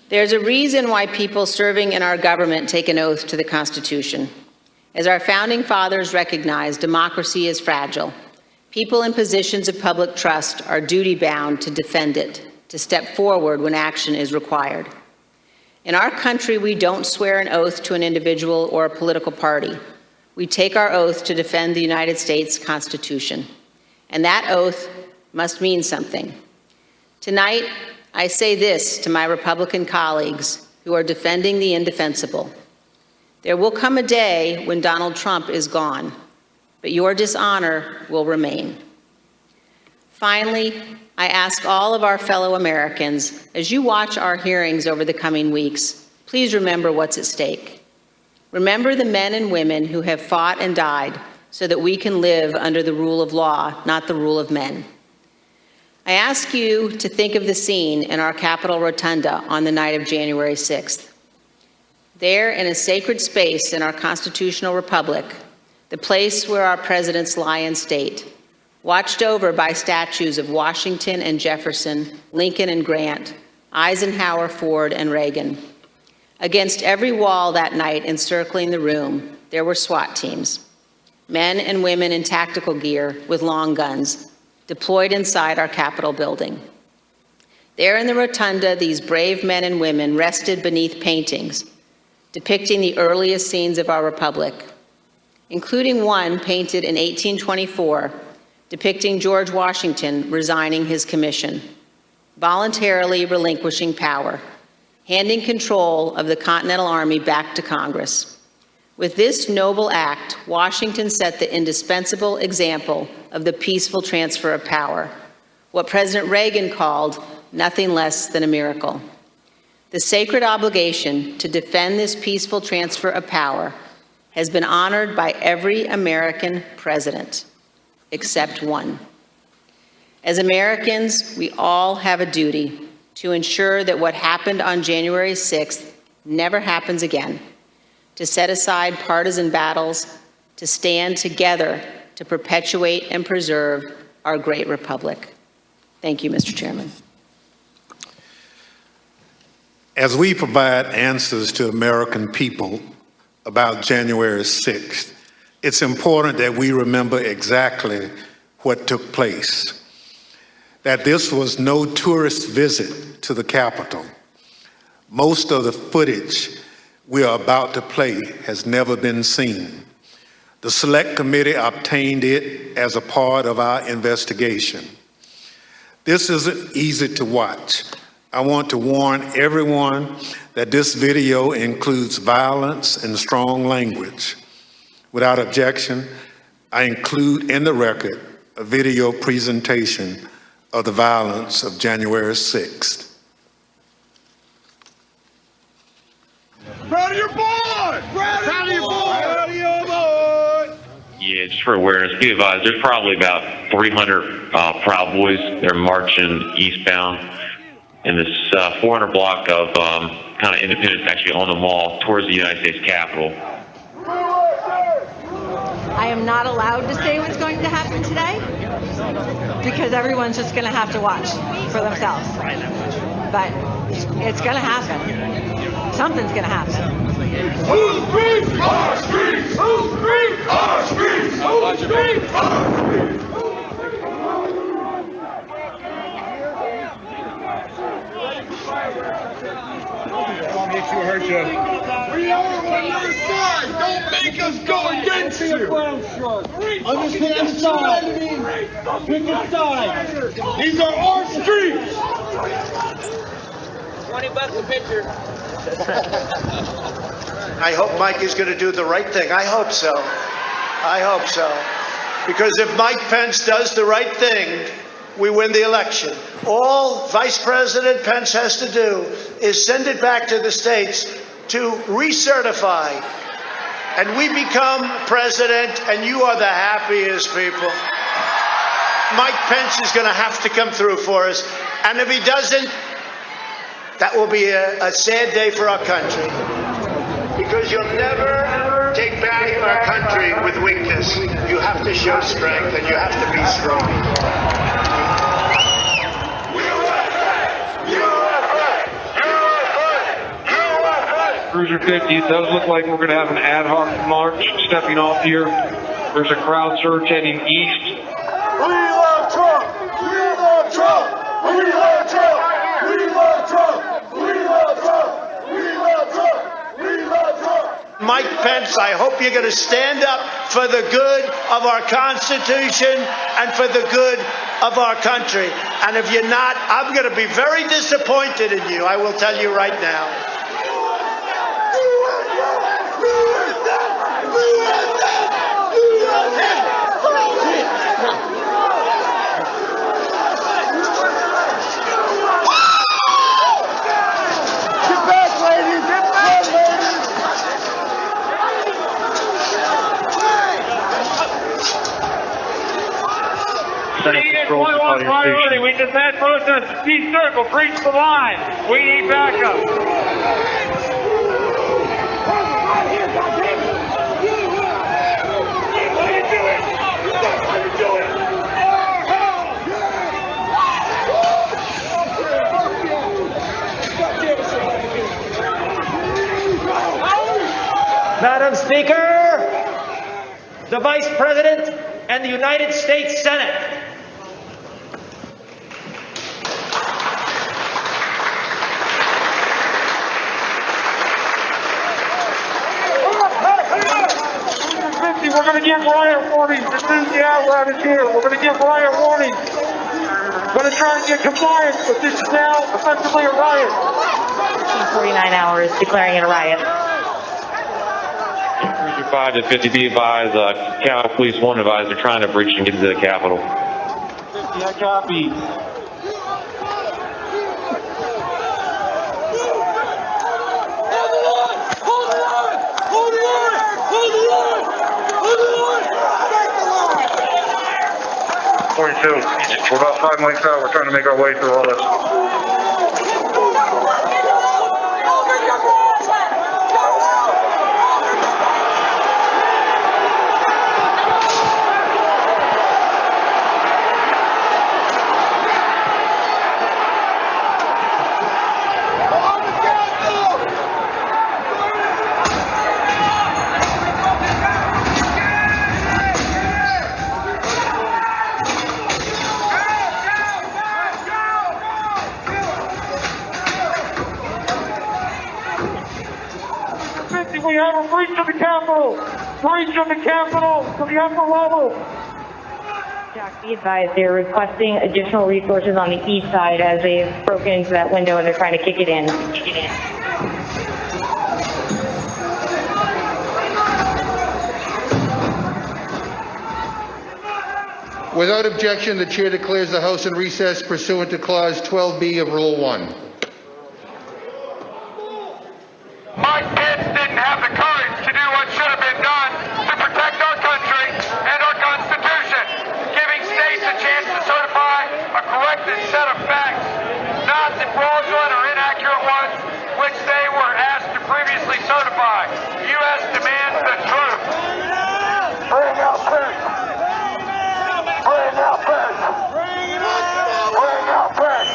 S5: There's a reason why people serving in our government take an oath to the Constitution. As our founding fathers recognized, democracy is fragile. People in positions of public trust are duty-bound to defend it, to step forward when action is required. In our country, we don't swear an oath to an individual or a political party. We take our oath to defend the United States Constitution. And that oath must mean something. Tonight, I say this to my Republican colleagues who are defending the indefensible. There will come a day when Donald Trump is gone, but your dishonor will remain. Finally, I ask all of our fellow Americans, as you watch our hearings over the coming weeks, please remember what's at stake. Remember the men and women who have fought and died so that we can live under the rule of law, not the rule of men. I ask you to think of the scene in our Capitol Rotunda on the night of January 6th. There, in a sacred space in our constitutional republic, the place where our presidents lie in state, watched over by statues of Washington and Jefferson, Lincoln and Grant, Eisenhower, Ford, and Reagan. Against every wall that night encircling the room, there were SWAT teams, men and women in tactical gear with long guns, deployed inside our Capitol building. There in the rotunda, these brave men and women rested beneath paintings depicting the earliest scenes of our republic, including one painted in 1824 depicting George Washington resigning his commission, voluntarily relinquishing power, handing control of the Continental Army back to Congress. With this noble act, Washington set the indispensable example of the peaceful transfer of power, what President Reagan called nothing less than a miracle. The sacred obligation to defend this peaceful transfer of power has been honored by every American president, except one. As Americans, we all have a duty to ensure that what happened on January 6th never happens again, to set aside partisan battles, to stand together to perpetuate and preserve our great republic. Thank you, Mr. Chairman.
S3: As we provide answers to American people about January 6th, it's important that we remember exactly what took place. That this was no tourist visit to the Capitol. Most of the footage we are about to play has never been seen. The Select Committee obtained it as a part of our investigation. This isn't easy to watch. I want to warn everyone that this video includes violence and strong language. Without objection, I include in the record a video presentation of the violence of January 6th.
S18: Proud of your boy! Proud of your boy! Proud of your boy!
S19: Yeah, just for awareness, be advised, there's probably about 300 Proud Boys. They're marching eastbound in this 400 block of kind of Independence, actually on the mall towards the United States Capitol.
S20: I am not allowed to say what's going to happen today because everyone's just going to have to watch for themselves. But it's going to happen. Something's going to happen.
S18: Whose streets? Our streets! Whose streets? Our streets! Whose streets? Our streets! We are on your side. Don't make us go against you. Understand the side. Pick a side. These are our streets.
S21: $20 a picture.
S22: I hope Mike is going to do the right thing. I hope so. I hope so. Because if Mike Pence does the right thing, we win the election. All Vice President Pence has to do is send it back to the states to recertify. And we become president, and you are the happiest people. Mike Pence is going to have to come through for us. And if he doesn't, that will be a sad day for our country. Because you'll never take back our country with weakness. You have to show strength, and you have to be strong.
S23: Cruiser 50, it does look like we're going to have an ad hoc march stepping off here. There's a crowd surge heading east.
S18: We love Trump! We love Trump! We love Trump! We love Trump! We love Trump! We love Trump! We love Trump!
S22: Mike Pence, I hope you're going to stand up for the good of our Constitution and for the good of our country. And if you're not, I'm going to be very disappointed in you. I will tell you right now.
S23: Priority. We just had protests. East Circle, breach the line. We need backup.
S24: Madam Speaker, the Vice President and the United States Senate.
S23: We're going to give riot warnings as soon as the outlet is here. We're going to give riot warnings. We're going to try and get compliance, but this is now effectively a riot.
S25: 49 hours declaring it a riot.
S19: 5 to 50, be advised, Capitol Police 1 advised they're trying to breach and get into the Capitol.
S23: 50, I copy. We're about 5 miles out. We're trying to make our way through all this. We have a breach of the Capitol! Breach of the Capitol to the upper level!
S25: Jack, be advised they're requesting additional resources on the east side as they've broken into that window and they're trying to kick it in.
S18: Without objection, the chair declares the House in recess pursuant to Clause 12B of Rule 1.
S23: Mike Pence didn't have the courage to do what should have been done to protect our country and our Constitution, giving states a chance to certify a corrected set of facts, not the fraudulent or inaccurate ones which they were asked to previously certify. The U.S. demands the truth. Bring out Pence. Bring out Pence. Bring out Pence.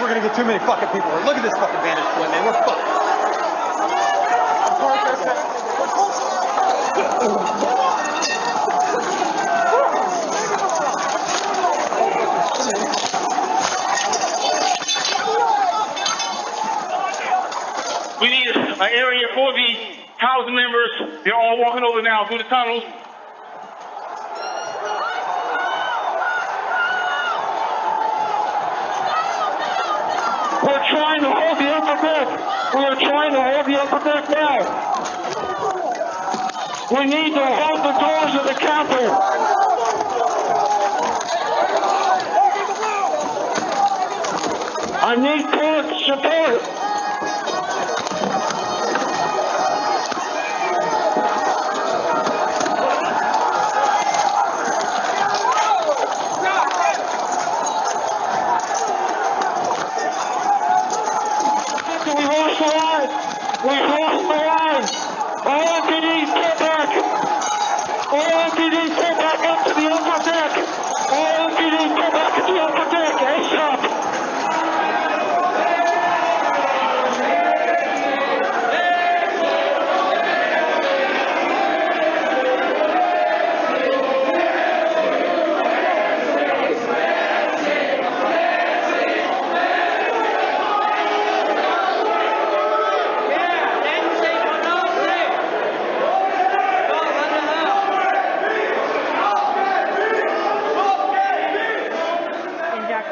S1: We're gonna get too many fucking people. Look at this fucking vantage point, man. We're fucked.
S23: We need an area for the House members. They're all walking over now through the tunnels. We're trying to hold the upper deck. We are trying to hold the upper deck now. We need to hold the doors of the Capitol. I need court support. We lost the line. All MPDs get back. All MPDs get back up to the upper deck. All MPDs get back to the upper deck. ASAP.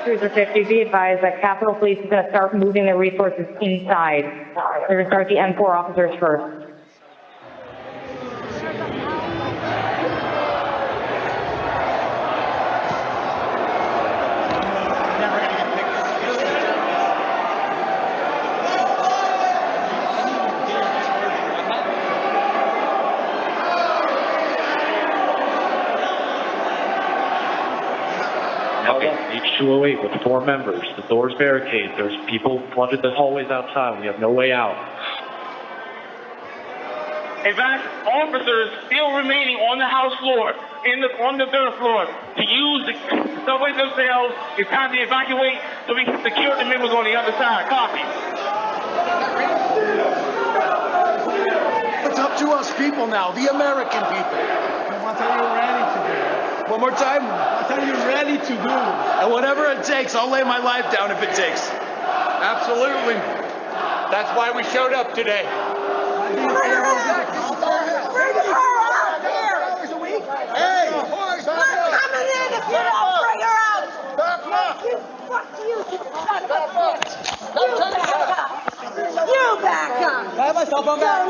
S25: Cruiser 50, be advised that Capitol Police is going to start moving their resources inside. They're going to start the M4 officers first.
S2: H208 with 4 members. The door's barricaded. There's people flooded the hallways outside. We have no way out.
S23: In fact, officers still remaining on the House floor, on the third floor, to use the subways themselves. It's time to evacuate so we can secure the members on the other side. Copy.
S18: It's up to us people now, the American people. What are you ready to do? One more time. What are you ready to do? And whatever it takes, I'll lay my life down if it takes. Absolutely. That's why we showed up today. Bring her out here! Hey! We're coming in if you don't bring her out! Fuck you, son of a bitch! You back up! I have myself on back.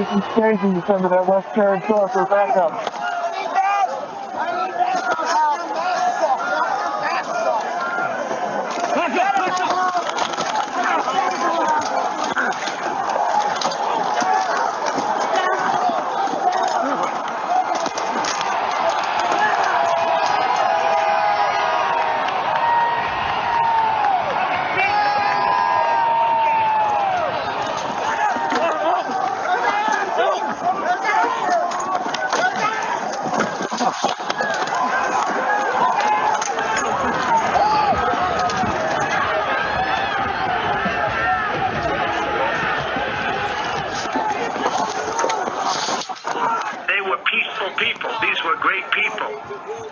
S23: some staging to send to that West Carolina store for backup.
S4: People. These were great people.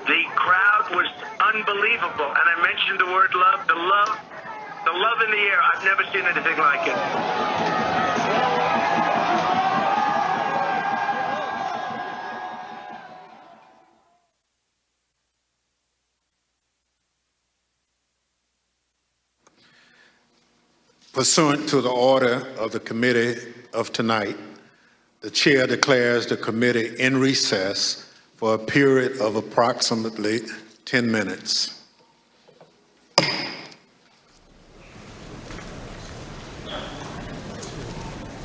S4: The crowd was unbelievable. And I mentioned the word love, the love in the air. I've never seen anything like it.
S3: Pursuant to the order of the committee of tonight, the chair declares the committee in recess for a period of approximately 10 minutes.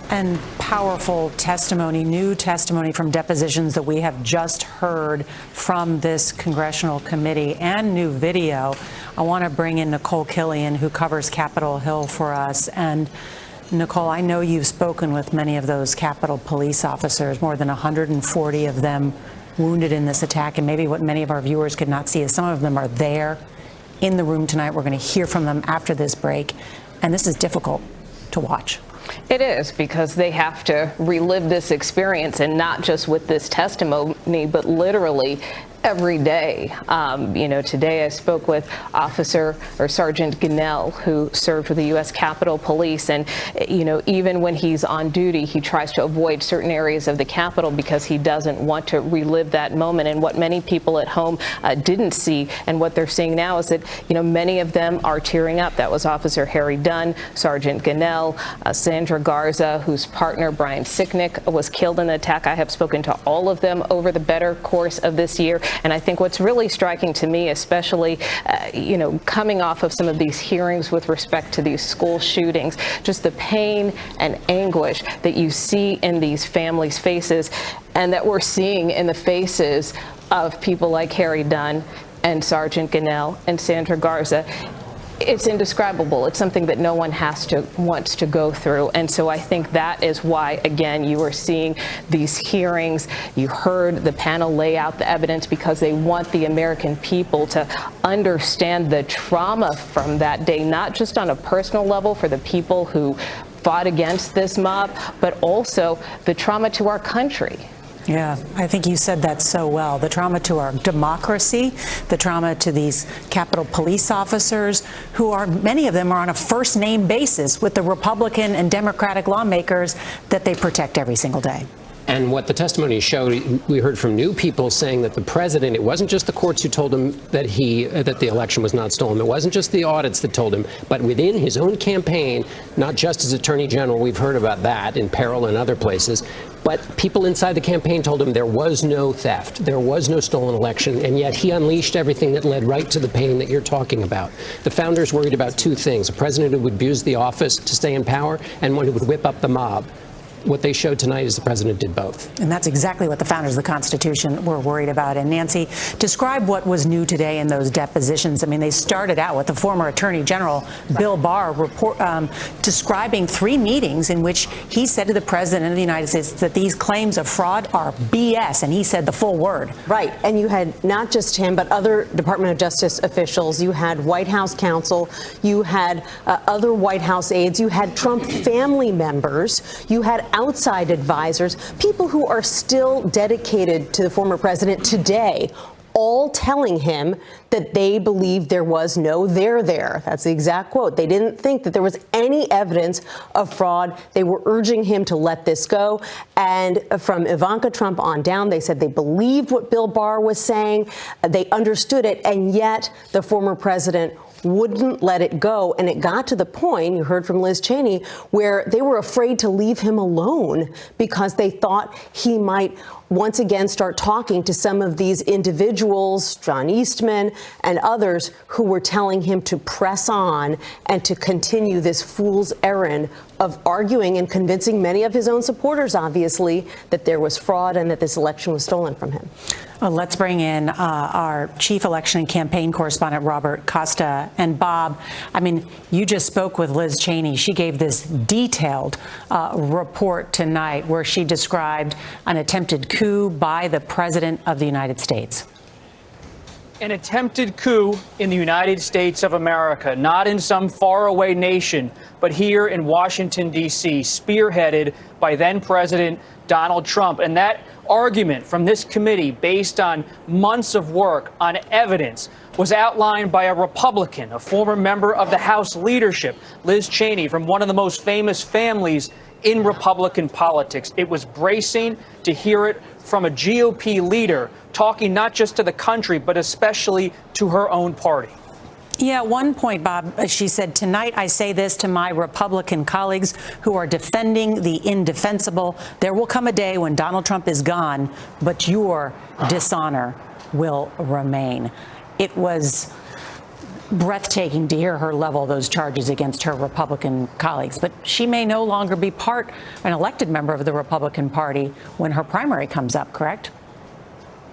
S6: And powerful testimony, new testimony from depositions that we have just heard from this congressional committee and new video. I want to bring in Nicole Killian, who covers Capitol Hill for us. And Nicole, I know you've spoken with many of those Capitol police officers, more than 140 of them wounded in this attack. And maybe what many of our viewers could not see is some of them are there in the room tonight. We're going to hear from them after this break. And this is difficult to watch.
S8: It is, because they have to relive this experience, and not just with this testimony, but literally every day. Today I spoke with Sergeant Gunnell, who served with the U.S. Capitol Police, and even when he's on duty, he tries to avoid certain areas of the Capitol because he doesn't want to relive that moment. And what many people at home didn't see, and what they're seeing now, is that many of them are tearing up. That was Officer Harry Dunn, Sergeant Gunnell, Sandra Garza, whose partner Brian Sicknick was killed in the attack. I have spoken to all of them over the better course of this year. And I think what's really striking to me, especially, coming off of some of these hearings with respect to these school shootings, just the pain and anguish that you see in these families' faces, and that we're seeing in the faces of people like Harry Dunn and Sergeant Gunnell and Sandra Garza. It's indescribable. It's something that no one wants to go through. And so I think that is why, again, you are seeing these hearings. You heard the panel lay out the evidence, because they want the American people to understand the trauma from that day, not just on a personal level for the people who fought against this mob, but also the trauma to our country.
S6: Yeah, I think you said that so well. The trauma to our democracy, the trauma to these Capitol police officers, many of them are on a first name basis with the Republican and Democratic lawmakers that they protect every single day.
S9: And what the testimony showed, we heard from new people saying that the president, it wasn't just the courts who told him that the election was not stolen. It wasn't just the audits that told him, but within his own campaign, not just as Attorney General, we've heard about that in Peril and other places, but people inside the campaign told him there was no theft, there was no stolen election, and yet he unleashed everything that led right to the pain that you're talking about. The founders worried about two things: a president who would abuse the office to stay in power, and one who would whip up the mob. What they showed tonight is the president did both.
S6: And that's exactly what the founders of the Constitution were worried about. And Nancy, describe what was new today in those depositions. I mean, they started out with the former Attorney General, Bill Barr, describing 3 meetings in which he said to the president of the United States that these claims of fraud are BS, and he said the full word.
S21: Right. And you had not just him, but other Department of Justice officials. You had White House counsel. You had other White House aides. You had Trump family members. You had outside advisors, people who are still dedicated to the former president today, all telling him that they believe there was no there there. That's the exact quote. They didn't think that there was any evidence of fraud. They were urging him to let this go. And from Ivanka Trump on down, they said they believed what Bill Barr was saying. They understood it. And yet the former president wouldn't let it go. And it got to the point, you heard from Liz Cheney, where they were afraid to leave him alone because they thought he might once again start talking to some of these individuals, John Eastman and others, who were telling him to press on and to continue this fool's errand of arguing and convincing many of his own supporters, obviously, that there was fraud and that this election was stolen from him.
S6: Well, let's bring in our chief election and campaign correspondent, Robert Costa. And Bob, I mean, you just spoke with Liz Cheney. She gave this detailed report tonight where she described an attempted coup by the President of the United States.
S7: An attempted coup in the United States of America, not in some faraway nation, but here in Washington, D.C., spearheaded by then President Donald Trump. And that argument from this committee, based on months of work on evidence, was outlined by a Republican, a former member of the House leadership, Liz Cheney, from one of the most famous families in Republican politics. It was bracing to hear it from a GOP leader talking not just to the country, but especially to her own party.
S6: Yeah, at one point, Bob, she said, "Tonight I say this to my Republican colleagues who are defending the indefensible. There will come a day when Donald Trump is gone, but your dishonor will remain." It was breathtaking to hear her level those charges against her Republican colleagues. But she may no longer be an elected member of the Republican Party when her primary comes up, correct?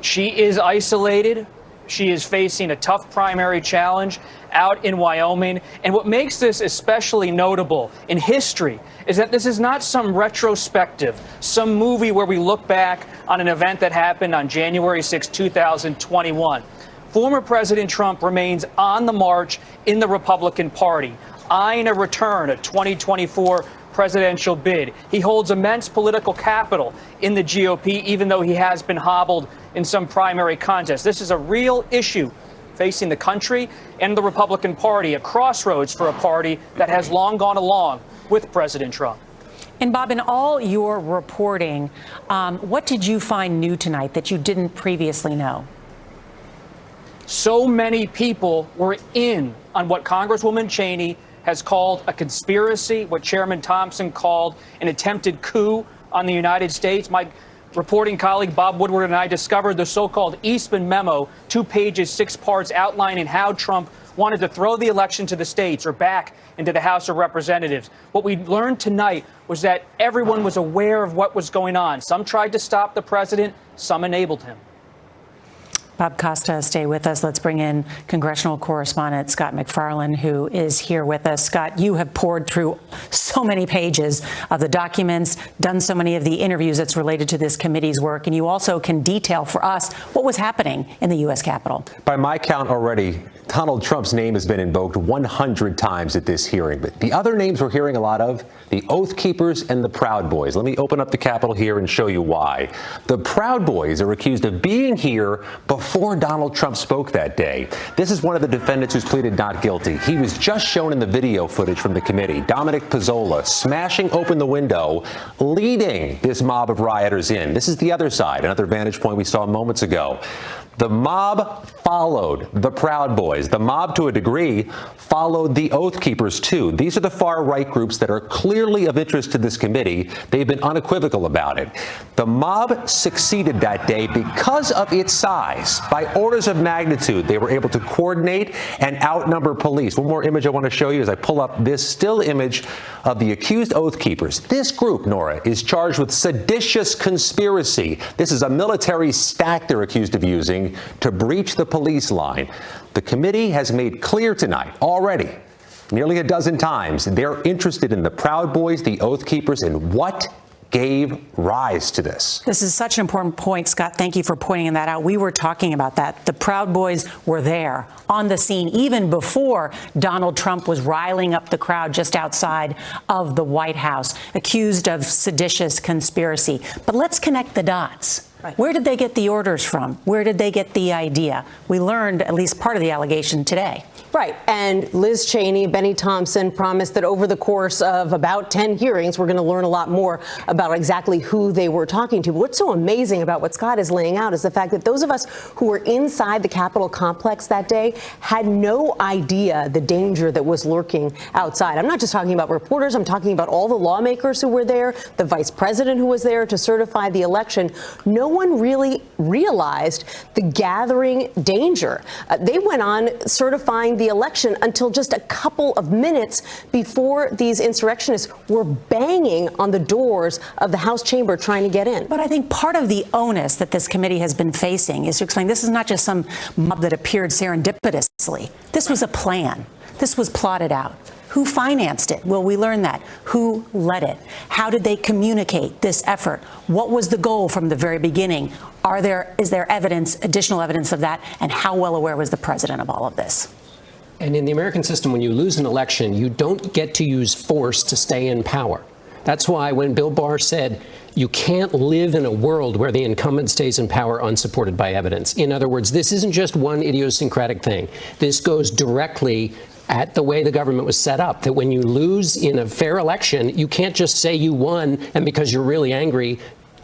S7: She is isolated. She is facing a tough primary challenge out in Wyoming. And what makes this especially notable in history is that this is not some retrospective, some movie where we look back on an event that happened on January 6, 2021. Former President Trump remains on the march in the Republican Party, eyeing a return, a 2024 presidential bid. He holds immense political capital in the GOP, even though he has been hobbled in some primary contests. This is a real issue facing the country and the Republican Party, a crossroads for a party that has long gone along with President Trump.
S6: And Bob, in all your reporting, what did you find new tonight that you didn't previously know?
S7: So many people were in on what Congresswoman Cheney has called a conspiracy, what Chairman Thompson called an attempted coup on the United States. My reporting colleague Bob Woodward and I discovered the so-called Eastman memo, 2 pages, 6 parts, outlining how Trump wanted to throw the election to the states or back into the House of Representatives. What we learned tonight was that everyone was aware of what was going on. Some tried to stop the president, some enabled him.
S6: Bob Costa, stay with us. Let's bring in congressional correspondent Scott McFarland, who is here with us. Scott, you have poured through so many pages of the documents, done so many of the interviews that's related to this committee's work, and you also can detail for us what was happening in the U.S. Capitol.
S10: By my count already, Donald Trump's name has been invoked 100 times at this hearing. But the other names we're hearing a lot of, the Oath Keepers and the Proud Boys. Let me open up the Capitol here and show you why. The Proud Boys are accused of being here before Donald Trump spoke that day. This is one of the defendants who's pleaded not guilty. He was just shown in the video footage from the committee, Dominic Pizzola, smashing open the window, leading this mob of rioters in. This is the other side, another vantage point we saw moments ago. The mob followed the Proud Boys. The mob, to a degree, followed the Oath Keepers, too. These are the far-right groups that are clearly of interest to this committee. They've been unequivocal about it. The mob succeeded that day because of its size. By orders of magnitude, they were able to coordinate and outnumber police. One more image I want to show you as I pull up this still image of the accused Oath Keepers. This group, Nora, is charged with seditious conspiracy. This is a military stack they're accused of using to breach the police line. The committee has made clear tonight already, nearly a dozen times, they're interested in the Proud Boys, the Oath Keepers, and what gave rise to this.
S6: This is such an important point, Scott. Thank you for pointing that out. We were talking about that. The Proud Boys were there on the scene even before Donald Trump was riling up the crowd just outside of the White House, accused of seditious conspiracy. But let's connect the dots. Where did they get the orders from? Where did they get the idea? We learned at least part of the allegation today.
S21: Right. And Liz Cheney, Benny Thompson promised that over the course of about 10 hearings, we're going to learn a lot more about exactly who they were talking to. But what's so amazing about what Scott is laying out is the fact that those of us who were inside the Capitol complex that day had no idea the danger that was lurking outside. I'm not just talking about reporters. I'm talking about all the lawmakers who were there, the vice president who was there to certify the election. No one really realized the gathering danger. They went on certifying the election until just a couple of minutes before these insurrectionists were banging on the doors of the House chamber trying to get in.
S6: But I think part of the onus that this committee has been facing is to explain this is not just some mob that appeared serendipitously. This was a plan. This was plotted out. Who financed it? Will we learn that? Who led it? How did they communicate this effort? What was the goal from the very beginning? Is there evidence, additional evidence of that? And how well aware was the president of all of this?
S9: And in the American system, when you lose an election, you don't get to use force to stay in power. That's why when Bill Barr said you can't live in a world where the incumbent stays in power unsupported by evidence. In other words, this isn't just one idiosyncratic thing. This goes directly at the way the government was set up, that when you lose in a fair election, you can't just say you won and because you're really angry,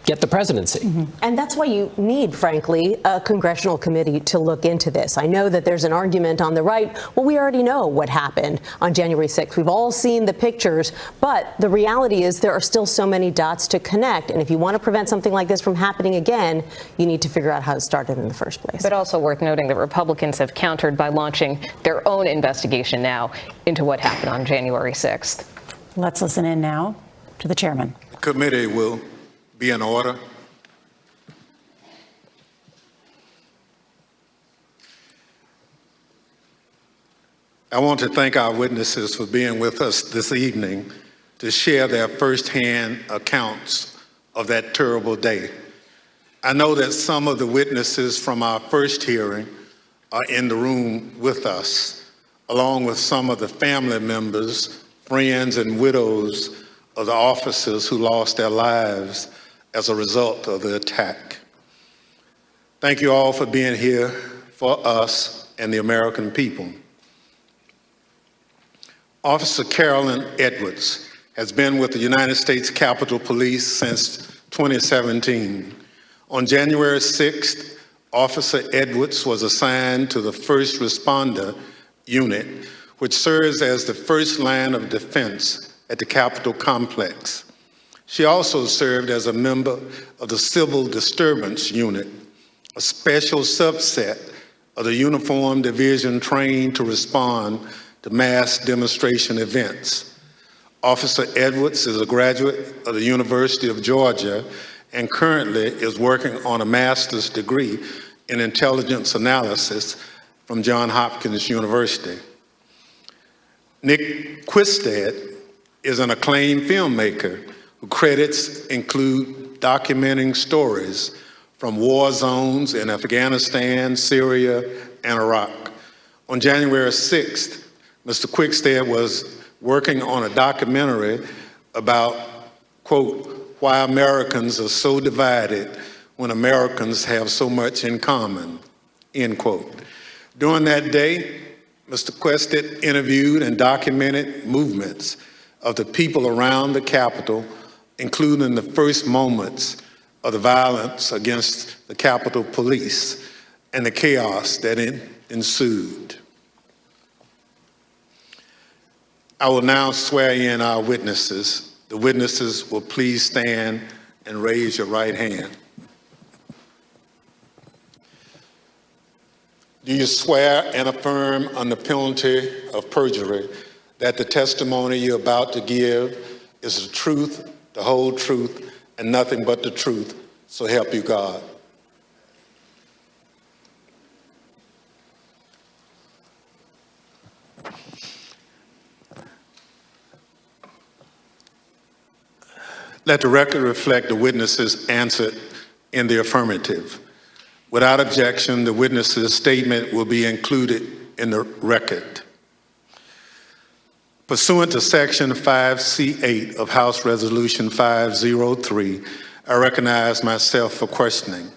S9: get the presidency.
S21: Mm-hmm. And that's why you need, frankly, a congressional committee to look into this. I know that there's an argument on the right. Well, we already know what happened on January 6th. We've all seen the pictures, but the reality is there are still so many dots to connect. And if you want to prevent something like this from happening again, you need to figure out how to start it in the first place.
S8: But also worth noting that Republicans have countered by launching their own investigation now into what happened on January 6th.
S6: Let's listen in now to the chairman.
S3: Committee will be in order. I want to thank our witnesses for being with us this evening to share their firsthand accounts of that terrible day. I know that some of the witnesses from our first hearing are in the room with us, along with some of the family members, friends, and widows of the officers who lost their lives as a result of the attack. Thank you all for being here for us and the American people. Officer Carolyn Edwards has been with the United States Capitol Police since 2017. On January 6th, Officer Edwards was assigned to the First Responder Unit, which serves as the first line of defense at the Capitol complex. She also served as a member of the Civil Disturbance Unit, a special subset of the uniformed division trained to respond to mass demonstration events. Officer Edwards is a graduate of the University of Georgia and currently is working on a master's degree in intelligence analysis from Johns Hopkins University. Nick Quisted is an acclaimed filmmaker whose credits include documenting stories from war zones in Afghanistan, Syria, and Iraq. On January 6th, Mr. Quickstead was working on a documentary about, quote, why Americans are so divided when Americans have so much in common, end quote. During that day, Mr. Quickstead interviewed and documented movements of the people around the Capitol, including the first moments of the violence against the Capitol Police and the chaos that ensued. I will now swear in our witnesses. The witnesses will please stand and raise your right hand. Do you swear and affirm under penalty of perjury that the testimony you're about to give is the truth, the whole truth, and nothing but the truth, so help you God? Let the record reflect the witnesses answered in the affirmative. Without objection, the witness's statement will be included in the record. Pursuant to Section 5C8 of House Resolution 503, I recognize myself for questioning.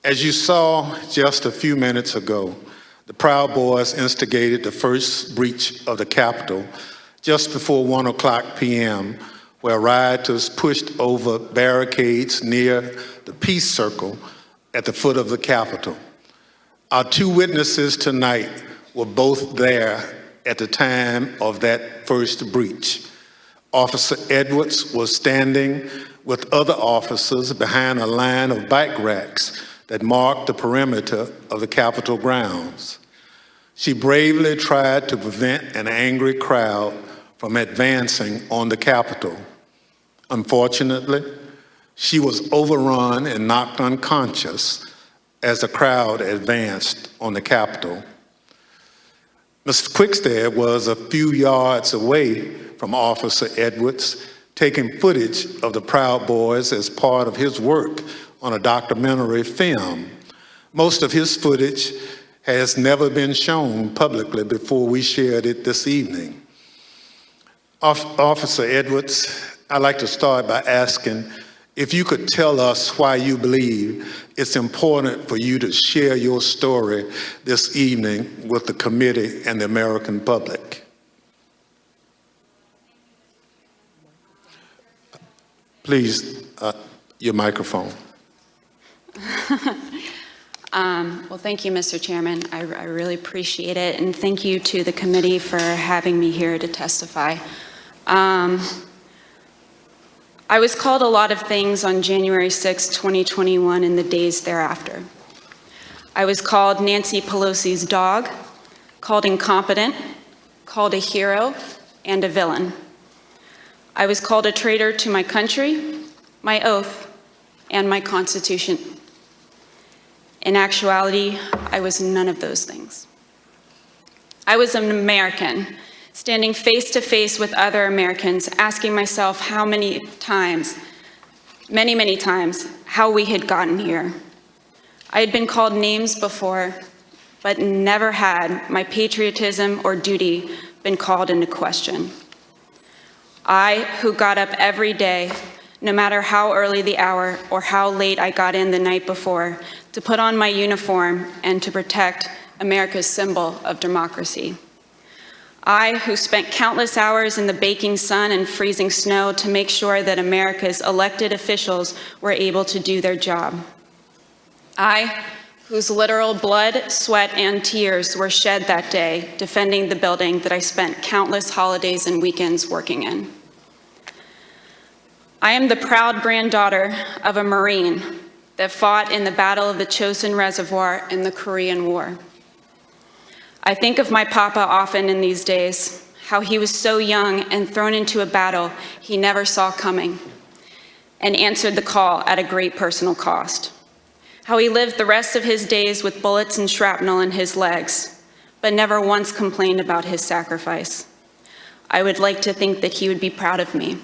S3: As you saw just a few minutes ago, the Proud Boys instigated the first breach of the Capitol just before 1 o'clock p.m., where rioters pushed over barricades near the Peace Circle at the foot of the Capitol. Our two witnesses tonight were both there at the time of that first breach. Officer Edwards was standing with other officers behind a line of bike racks that marked the perimeter of the Capitol grounds. She bravely tried to prevent an angry crowd from advancing on the Capitol. Unfortunately, she was overrun and knocked unconscious as the crowd advanced on the Capitol. Mr. Quickstead was a few yards away from Officer Edwards, taking footage of the Proud Boys as part of his work on a documentary film. Most of his footage has never been shown publicly before we shared it this evening. Officer Edwards, I'd like to start by asking if you could tell us why you believe it's important for you to share your story this evening with the committee and the American public. Please, your microphone.
S11: Well, thank you, Mr. Chairman. I really appreciate it, and thank you to the committee for having me here to testify. I was called a lot of things on January 6, 2021 and the days thereafter. I was called Nancy Pelosi's dog, called incompetent, called a hero, and a villain. I was called a traitor to my country, my oath, and my Constitution. In actuality, I was none of those things. I was an American, standing face to face with other Americans, asking myself how many times, many times, how we had gotten here. I had been called names before, but never had my patriotism or duty been called into question. I, who got up every day, no matter how early the hour or how late I got in the night before, to put on my uniform and to protect America's symbol of democracy. I, who spent countless hours in the baking sun and freezing snow to make sure that America's elected officials were able to do their job. I, whose literal blood, sweat, and tears were shed that day defending the building that I spent countless holidays and weekends working in. I am the proud granddaughter of a Marine that fought in the Battle of the Chosin Reservoir in the Korean War. I think of my papa often in these days, how he was so young and thrown into a battle he never saw coming and answered the call at a great personal cost. How he lived the rest of his days with bullets and shrapnel in his legs, but never once complained about his sacrifice. I would like to think that he would be proud of me,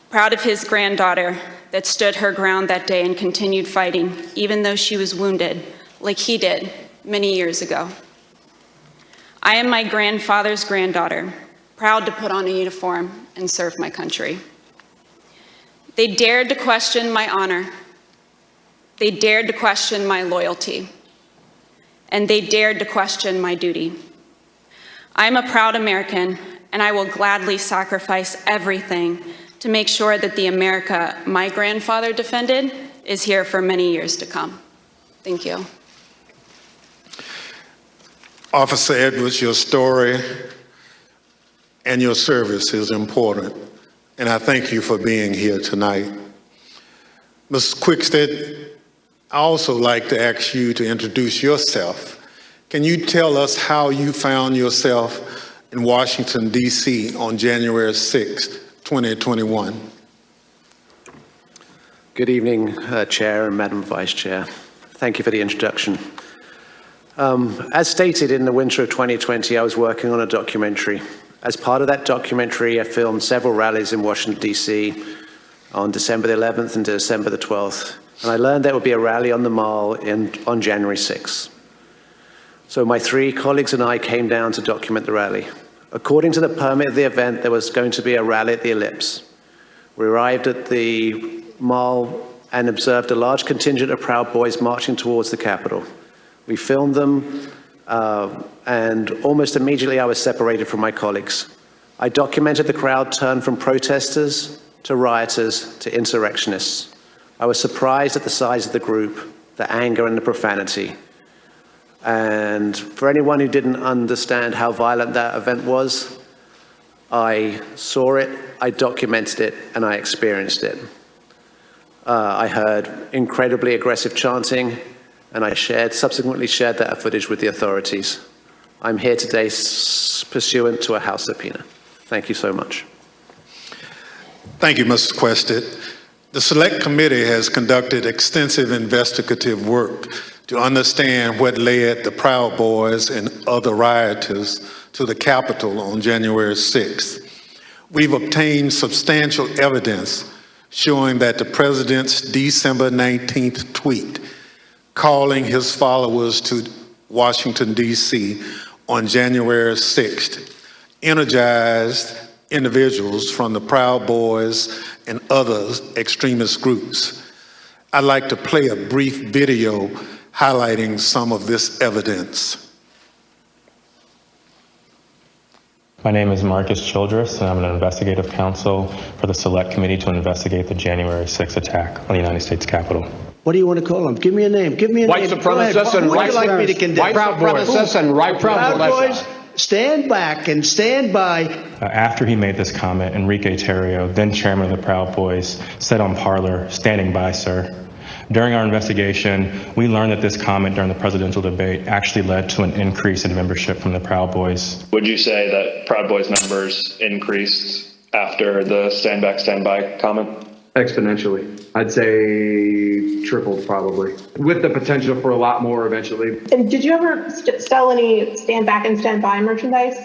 S11: proud of his granddaughter that stood her ground that day and continued fighting, even though she was wounded, like he did many years ago. I am my grandfather's granddaughter, proud to put on a uniform and serve my country. They dared to question my honor. They dared to question my loyalty. And they dared to question my duty. I'm a proud American, and I will gladly sacrifice everything to make sure that the America my grandfather defended is here for many years to come. Thank you.
S3: Officer Edwards, your story and your service is important, and I thank you for being here tonight. Ms. Quickstead, I also like to ask you to introduce yourself. Can you tell us how you found yourself in Washington, D.C. on January 6, 2021?
S12: Good evening, Chair and Madam Vice Chair. Thank you for the introduction. As stated, in the winter of 2020, I was working on a documentary. As part of that documentary, I filmed several rallies in Washington, D.C. on December the 11th and December the 12th. And I learned there would be a rally on the Mall on January 6th. So my three colleagues and I came down to document the rally. According to the permit of the event, there was going to be a rally at the Ellipse. We arrived at the mall and observed a large contingent of Proud Boys marching towards the Capitol. We filmed them, and almost immediately I was separated from my colleagues. I documented the crowd turn from protesters to rioters to insurrectionists. I was surprised at the size of the group, the anger and the profanity. And for anyone who didn't understand how violent that event was, I saw it, I documented it, and I experienced it. I heard incredibly aggressive chanting, and I subsequently shared that footage with the authorities. I'm here today pursuant to a House subpoena. Thank you so much.
S3: Thank you, Mr. Quested. The Select Committee has conducted extensive investigative work to understand what led the Proud Boys and other rioters to the Capitol on January 6th. We've obtained substantial evidence showing that the president's December 19th tweet calling his followers to Washington, D.C. on January 6th energized individuals from the Proud Boys and other extremist groups. I'd like to play a brief video highlighting some of this evidence.
S13: My name is Marcus Childress, and I'm an investigative counsel for the Select Committee to investigate the January 6th attack on the United States Capitol.
S22: What do you want to call them? Give me a name. Give me a
S24: White
S22: name.
S24: supremacists and
S22: What would you like me to condemn?
S24: white supremacists and right
S22: Proud Boys, stand back and stand by.
S13: After he made this comment, Enrique Tarrio, then chairman of the Proud Boys, said on Parler, "Standing by, sir." During our investigation, we learned that this comment during the presidential debate actually led to an increase in membership from the Proud Boys.
S14: Would you say that Proud Boys numbers increased after the stand back, stand by comment?
S15: Exponentially. I'd say tripled probably, with the potential for a lot more eventually.
S16: And did you ever sell any stand back and stand by merchandise?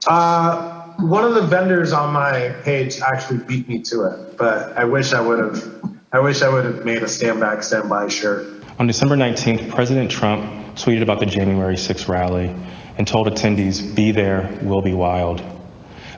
S17: One of the vendors on my page actually beat me to it, but I wish I would have made a stand back, stand by shirt.
S13: On December 19th, President Trump tweeted about the January 6th rally and told attendees, "Be there, we'll be wild."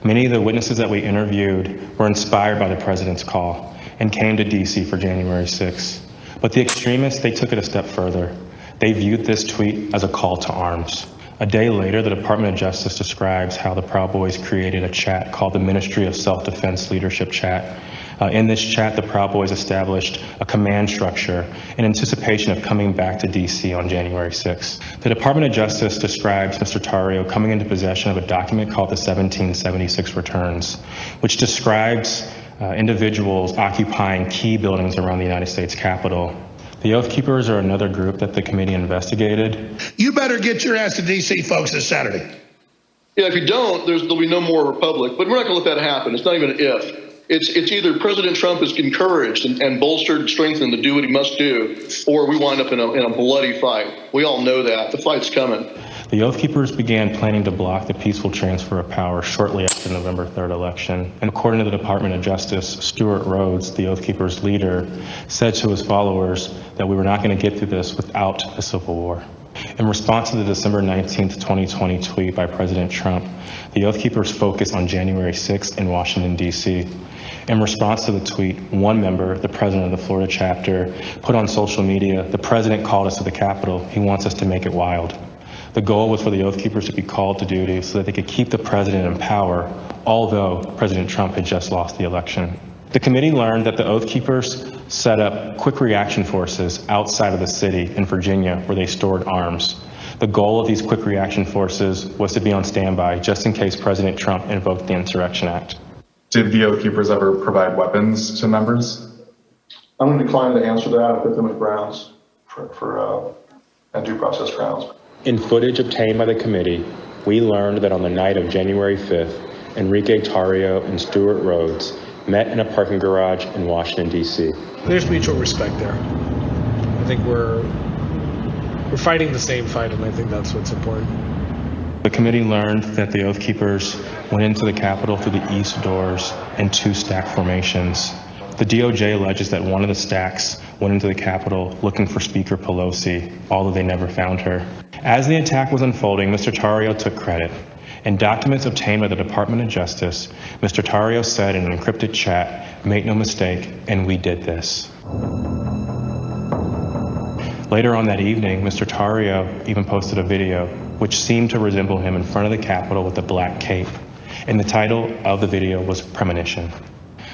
S13: Many of the witnesses that we interviewed were inspired by the president's call and came to DC for January 6th. But the extremists, they took it a step further. They viewed this tweet as a call to arms. A day later, the Department of Justice describes how the Proud Boys created a chat called the Ministry of Self-Defense Leadership Chat. In this chat, the Proud Boys established a command structure in anticipation of coming back to DC on January 6th. The Department of Justice describes Mr. Tarrio coming into possession of a document called the 1776 Returns, which describes individuals occupying key buildings around the United States Capitol. The Oath Keepers are another group that the committee investigated.
S26: You better get your ass to DC, folks, this Saturday.
S27: Yeah, if you don't, there'll be no more Republic. But we're not going to let that happen. It's not even an if. It's either President Trump is encouraged and bolstered and strengthened to do what he must do, or we wind up in a bloody fight. We all know that. The fight's coming.
S13: The Oath Keepers began planning to block the peaceful transfer of power shortly after the November 3rd election. And according to the Department of Justice, Stuart Rhodes, the Oath Keepers leader, said to his followers that we were not going to get through this without a civil war. In response to the December 19th, 2020 tweet by President Trump, the Oath Keepers focused on January 6th in Washington, D.C. In response to the tweet, one member, the president of the Florida chapter, put on social media, "The president called us to the Capitol. He wants us to make it wild." The goal was for the Oath Keepers to be called to duty so that they could keep the president in power, although President Trump had just lost the election. The committee learned that the Oath Keepers set up quick reaction forces outside of the city in Virginia where they stored arms. The goal of these quick reaction forces was to be on standby just in case President Trump invoked the Insurrection Act.
S28: Did the Oath Keepers ever provide weapons to members?
S29: I'm going to decline to answer that and put them at grounds for due process grounds.
S13: In footage obtained by the committee, we learned that on the night of January 5th, Enrique Tarrio and Stuart Rhodes met in a parking garage in Washington, D.C.
S30: There's mutual respect there. I think we're fighting the same fight, and I think that's what's important.
S13: The committee learned that the Oath Keepers went into the Capitol through the east doors in two stack formations. The DOJ alleges that one of the stacks went into the Capitol looking for Speaker Pelosi, although they never found her. As the attack was unfolding, Mr. Tarrio took credit. In documents obtained by the Department of Justice, Mr. Tarrio said in an encrypted chat, "Make no mistake, and we did this." Later on that evening, Mr. Tarrio even posted a video which seemed to resemble him in front of the Capitol with a black cape, and the title of the video was Premonition.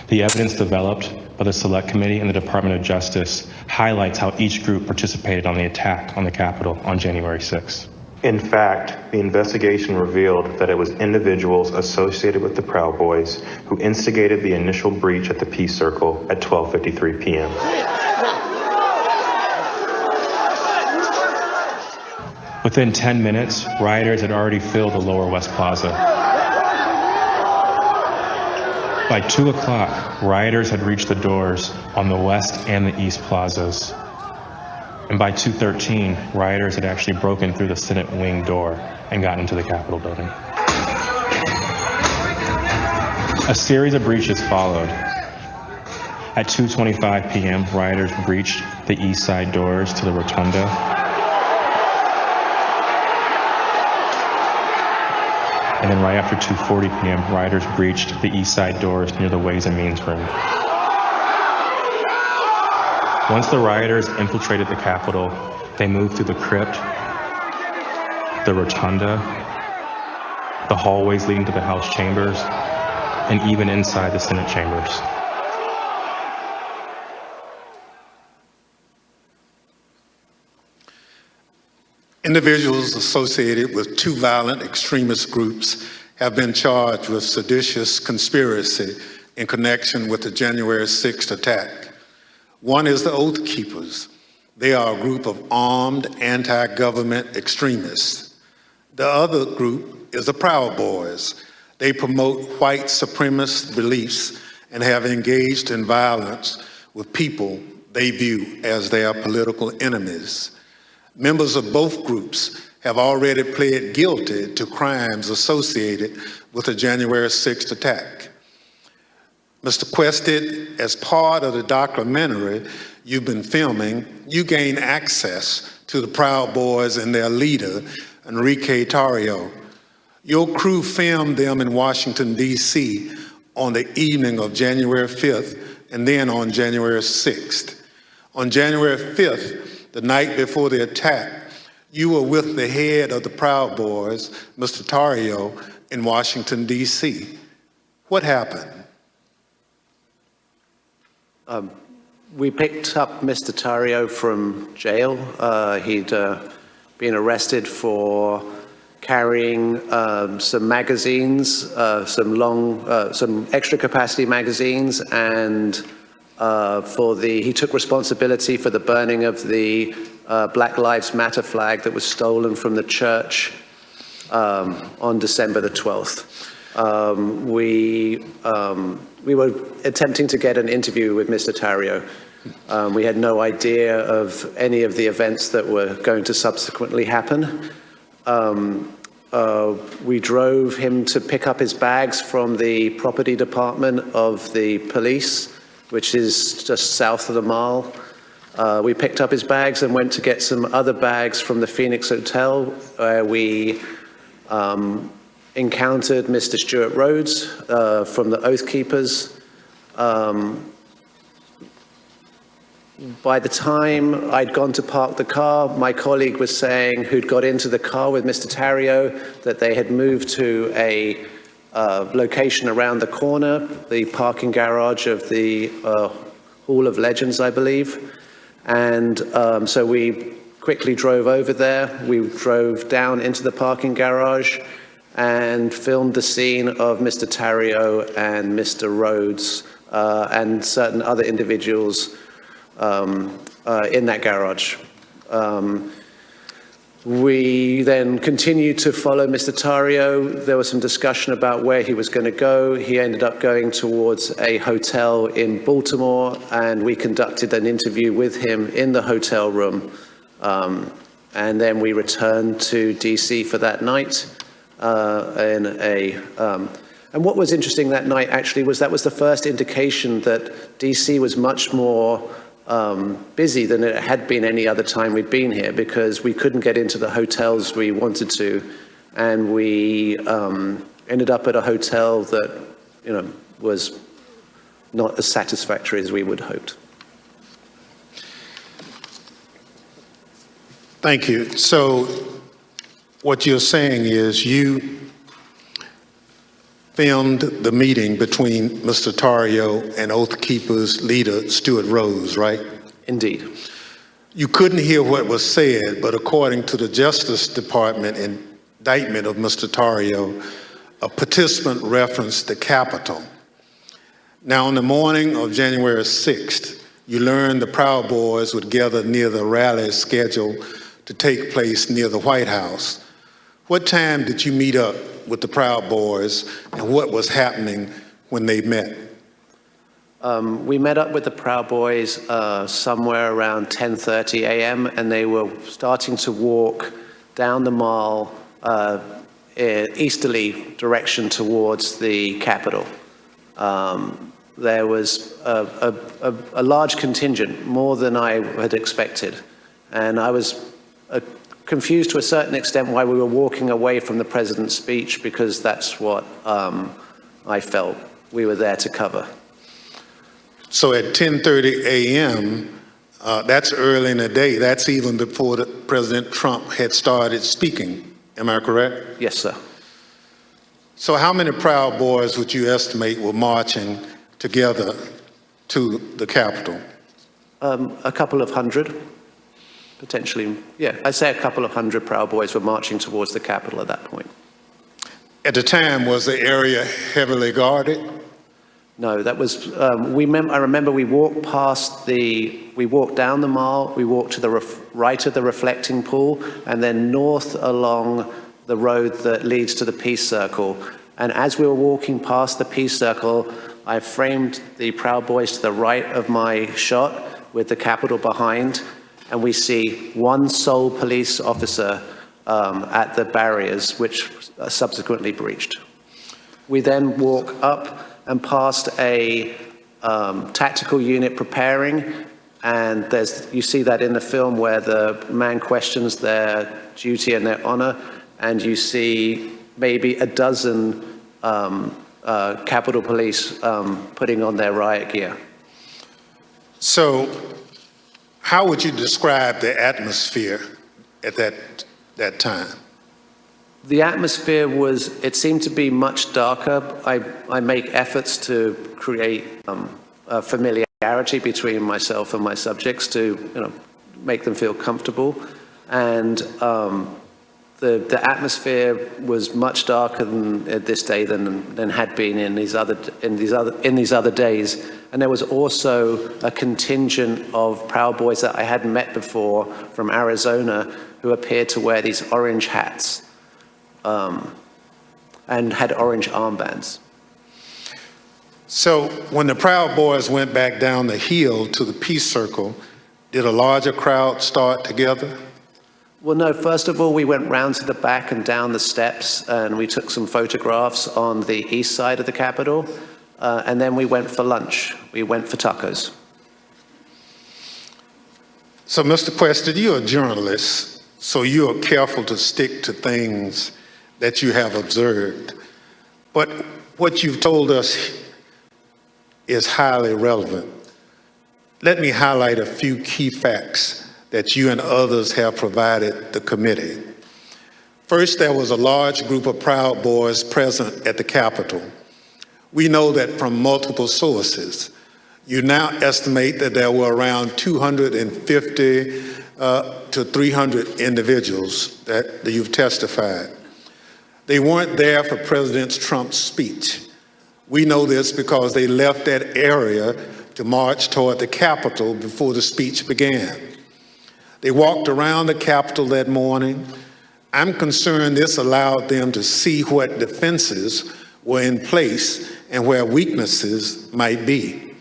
S13: The evidence developed by the Select Committee and the Department of Justice highlights how each group participated on the attack on the Capitol on January 6th.
S1: In fact, the investigation revealed that it was individuals associated with the Proud Boys who instigated the initial breach at the Peace Circle at 12:53 p.m.
S13: Within 10 minutes, rioters had already filled the Lower West Plaza. By 2 o'clock, rioters had reached the doors on the West and the East plazas. And by 2:13, rioters had actually broken through the Senate wing door and gotten into the Capitol building. A series of breaches followed. At 2:25 p.m., rioters breached the east side doors to the rotunda. And then right after 2:40 p.m., rioters breached the east side doors near the Ways and Means room. Once the rioters infiltrated the Capitol, they moved through the crypt, the rotunda, the hallways leading to the House chambers, and even inside the Senate chambers.
S3: Individuals associated with two violent extremist groups have been charged with seditious conspiracy in connection with the January 6th attack. One is the Oath Keepers. They are a group of armed anti-government extremists. The other group is the Proud Boys. They promote white supremacist beliefs and have engaged in violence with people they view as their political enemies. Members of both groups have already pled guilty to crimes associated with the January 6th attack. Mr. Quested, as part of the documentary you've been filming, you gained access to the Proud Boys and their leader, Enrique Tarrio. Your crew filmed them in Washington, D.C. on the evening of January 5th and then on January 6th. On January 5th, the night before the attack, you were with the head of the Proud Boys, Mr. Tarrio, in Washington, D.C. What happened?
S12: We picked up Mr. Tarrio from jail. He'd been arrested for carrying some magazines, some extra capacity magazines, and he took responsibility for the burning of the Black Lives Matter flag that was stolen from the church on December the 12th. We were attempting to get an interview with Mr. Tarrio. We had no idea of any of the events that were going to subsequently happen. We drove him to pick up his bags from the property department of the police, which is just south of the mall. We picked up his bags and went to get some other bags from the Phoenix Hotel, where we encountered Mr. Stuart Rhodes from the Oath Keepers. By the time I'd gone to park the car, my colleague was saying, who'd got into the car with Mr. Tarrio, that they had moved to a location around the corner, the parking garage of the Hall of Legends, I believe. And so we quickly drove over there. We drove down into the parking garage and filmed the scene of Mr. Tarrio and Mr. Rhodes and certain other individuals in that garage. We then continued to follow Mr. Tarrio. There was some discussion about where he was going to go. He ended up going towards a hotel in Baltimore, and we conducted an interview with him in the hotel room. And then we returned to DC for that night in And what was interesting that night actually was that was the first indication that DC was much more busy than it had been any other time we'd been here, because we couldn't get into the hotels we wanted to, and we ended up at a hotel that, you know, was not as satisfactory as we would have hoped.
S3: Thank you. So what you're saying is you filmed the meeting between Mr. Tarrio and Oath Keepers leader Stuart Rose, right?
S12: Indeed.
S3: You couldn't hear what was said, but according to the Justice Department indictment of Mr. Tarrio, a participant referenced the Capitol. Now, on the morning of January 6th, you learned the Proud Boys would gather near the rally scheduled to take place near the White House. What time did you meet up with the Proud Boys, and what was happening when they met?
S12: We met up with the Proud Boys somewhere around 10:30 a.m. and they were starting to walk down the mall easterly direction towards the Capitol. There was a large contingent, more than I had expected, and I was confused to a certain extent why we were walking away from the president's speech, because that's what I felt we were there to cover.
S3: So at 10:30 a.m., that's early in the day. That's even before President Trump had started speaking. Am I correct?
S12: Yes, sir.
S3: So how many Proud Boys would you estimate were marching together to the Capitol?
S12: A couple of hundred, potentially. Yeah, I'd say a couple of hundred Proud Boys were marching towards the Capitol at that point.
S3: At the time, was the area heavily guarded?
S12: No, that was, I remember we walked we walked down the mall, we walked to the right of the reflecting pool, and then north along the road that leads to the Peace Circle. And as we were walking past the Peace Circle, I framed the Proud Boys to the right of my shot with the Capitol behind, and we see one sole police officer at the barriers, which subsequently breached. We then walk up and past a tactical unit preparing, and you see that in the film where the man questions their duty and their honor, and you see maybe a dozen Capitol Police putting on their riot gear.
S3: So how would you describe the atmosphere at that time?
S12: The atmosphere it seemed to be much darker. I make efforts to create a familiarity between myself and my subjects to, make them feel comfortable. And the atmosphere was much darker this day than had been in these other days. And there was also a contingent of Proud Boys that I hadn't met before from Arizona who appeared to wear these orange hats. And had orange armbands.
S3: So when the Proud Boys went back down the hill to the Peace Circle, did a larger crowd start together?
S12: Well, no. First of all, we went round to the back and down the steps, and we took some photographs on the east side of the Capitol, and then we went for lunch. We went for tacos.
S3: So, Mr. Quested, you're a journalist, so you are careful to stick to things that you have observed. But what you've told us is highly relevant. Let me highlight a few key facts that you and others have provided the committee. First, there was a large group of Proud Boys present at the Capitol. We know that from multiple sources. You now estimate that there were around 250 to 300 individuals that you've testified. They weren't there for President Trump's speech. We know this because they left that area to march toward the Capitol before the speech began. They walked around the Capitol that morning. I'm concerned this allowed them to see what defenses were in place and where weaknesses might be.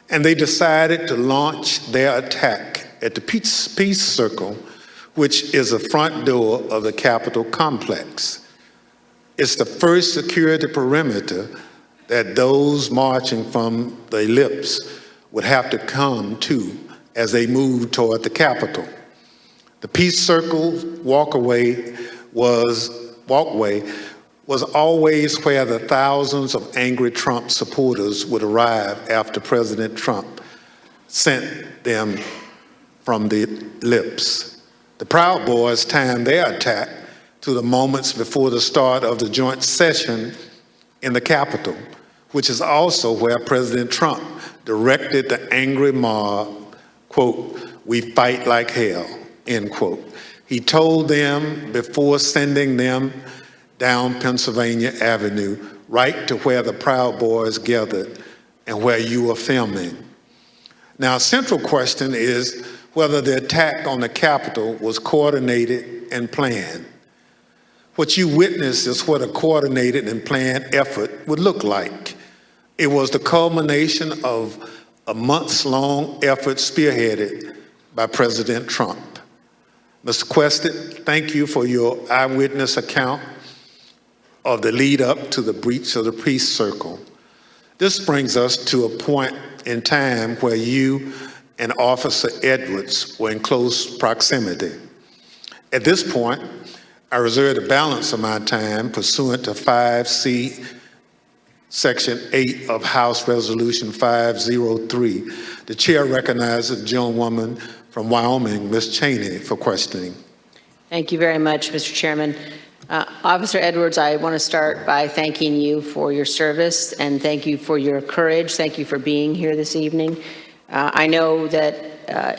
S3: And they decided to launch their attack at the Peace Circle, which is the front door of the Capitol complex. It's the first security perimeter that those marching from the ellipse would have to come to as they move toward the Capitol. The Peace Circle walkway was always where the thousands of angry Trump supporters would arrive after President Trump sent them from the ellipse. The Proud Boys timed their attack to the moments before the start of the joint session in the Capitol, which is also where President Trump directed the angry mob, quote, "We fight like hell," end quote. He told them before sending them down Pennsylvania Avenue, right to where the Proud Boys gathered and where you were filming. Now, a central question is whether the attack on the Capitol was coordinated and planned. What you witnessed is what a coordinated and planned effort would look like. It was the culmination of a months-long effort spearheaded by President Trump. Mr. Quested, thank you for your eyewitness account of the lead up to the breach of the Peace Circle. This brings us to a point in time where you and Officer Edwards were in close proximity. At this point, I reserve the balance of my time pursuant to 5C, Section 8 of House Resolution 503. The chair recognizes the gentlewoman from Wyoming, Ms. Cheney, for questioning.
S2: Thank you very much, Mr. Chairman. Officer Edwards, I want to start by thanking you for your service and thank you for your courage. Thank you for being here this evening. I know that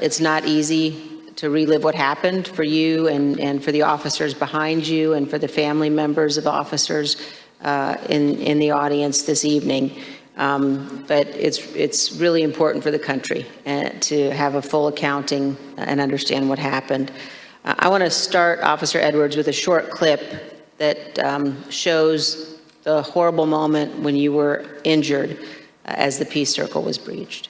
S2: it's not easy to relive what happened for you and for the officers behind you and for the family members of officers in the audience this evening. But it's really important for the country to have a full accounting and understand what happened. I want to start, Officer Edwards, with a short clip that shows the horrible moment when you were injured as the Peace Circle was breached.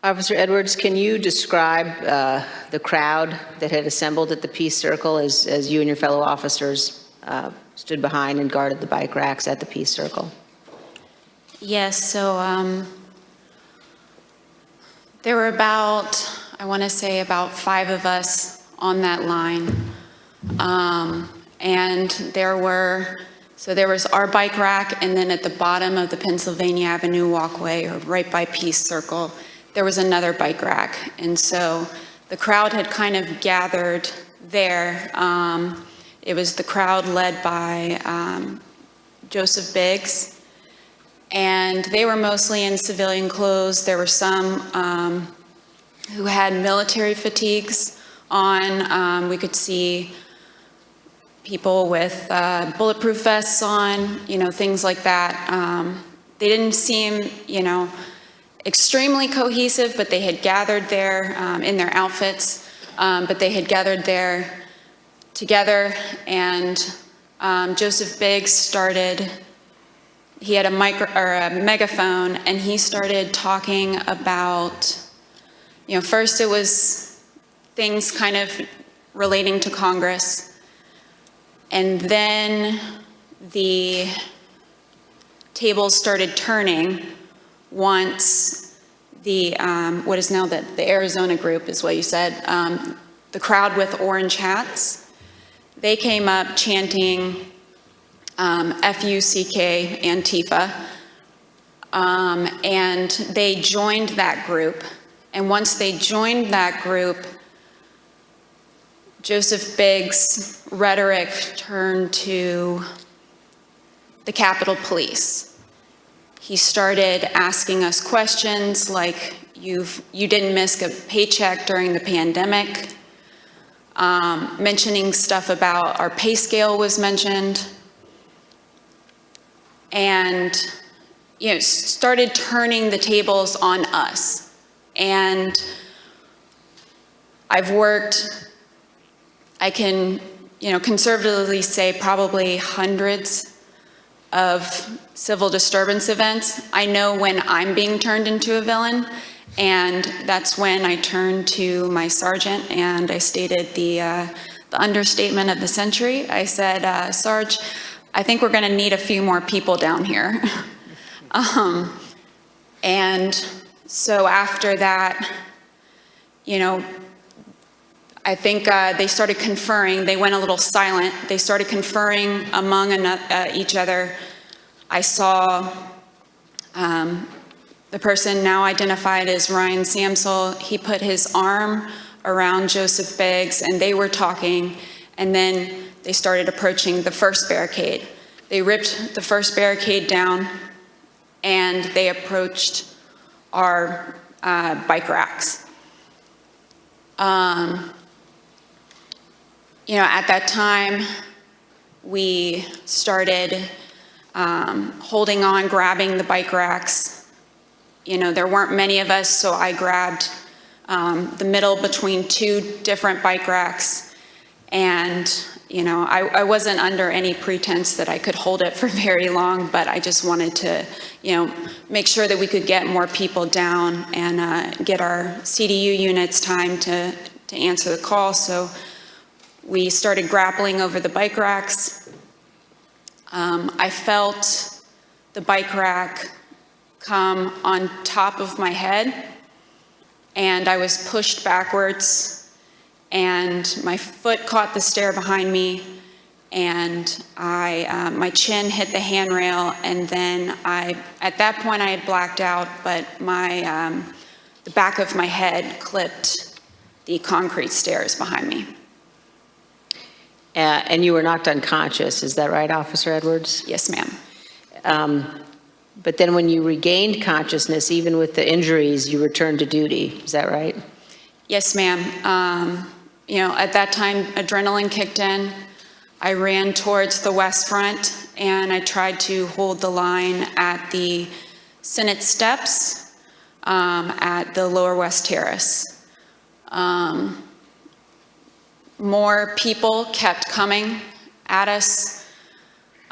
S2: Officer Edwards, can you describe the crowd that had assembled at the Peace Circle as you and your fellow officers stood behind and guarded the bike racks at the Peace Circle?
S11: Yes, so there were about, I want to say about 5 of us on that line. And there was our bike rack, and then at the bottom of the Pennsylvania Avenue walkway, or right by Peace Circle, there was another bike rack. And so the crowd had kind of gathered there. It was the crowd led by Joseph Biggs, and they were mostly in civilian clothes. There were some who had military fatigues on. We could see people with bulletproof vests on, things like that. They didn't seem, extremely cohesive, but they had gathered there in their outfits, but they had gathered there together, and Joseph Biggs started, he had a megaphone, and he started talking about, first it was things kind of relating to Congress, and then the tables started turning once the, what is now the Arizona group is what you said, the crowd with orange hats, they came up chanting F-U-C-K, Antifa, and they joined that group. And once they joined that group, Joseph Biggs' rhetoric turned to the Capitol Police. He started asking us questions like, you didn't miss a paycheck during the pandemic, mentioning stuff about our pay scale was mentioned, and started turning the tables on us. And I've worked, I can, conservatively say probably hundreds of civil disturbance events. I know when I'm being turned into a villain, and that's when I turned to my sergeant and I stated the understatement of the century. I said, Sarge, I think we're gonna need a few more people down here. And so after that, I think they started conferring. They went a little silent. They started conferring among each other. I saw the person now identified as Ryan Samsel. He put his arm around Joseph Biggs, and they were talking, and then they started approaching the first barricade. They ripped the first barricade down, and they approached our bike racks. At that time, we started holding on, grabbing the bike racks. There weren't many of us, so I grabbed the middle between two different bike racks. And, I wasn't under any pretense that I could hold it for very long, but I just wanted to, make sure that we could get more people down and get our CDU units time to answer the call. So we started grappling over the bike racks. I felt the bike rack come on top of my head, and I was pushed backwards, and my foot caught the stair behind me, and my chin hit the handrail, and then at that point I had blacked out, but the back of my head clipped the concrete stairs behind me.
S2: And you were knocked unconscious, is that right, Officer Edwards?
S11: Yes, ma'am.
S2: But then when you regained consciousness, even with the injuries, you returned to duty, is that right?
S11: Yes, ma'am. At that time, adrenaline kicked in. I ran towards the West Front, and I tried to hold the line at the Senate steps at the Lower West Terrace. More people kept coming at us.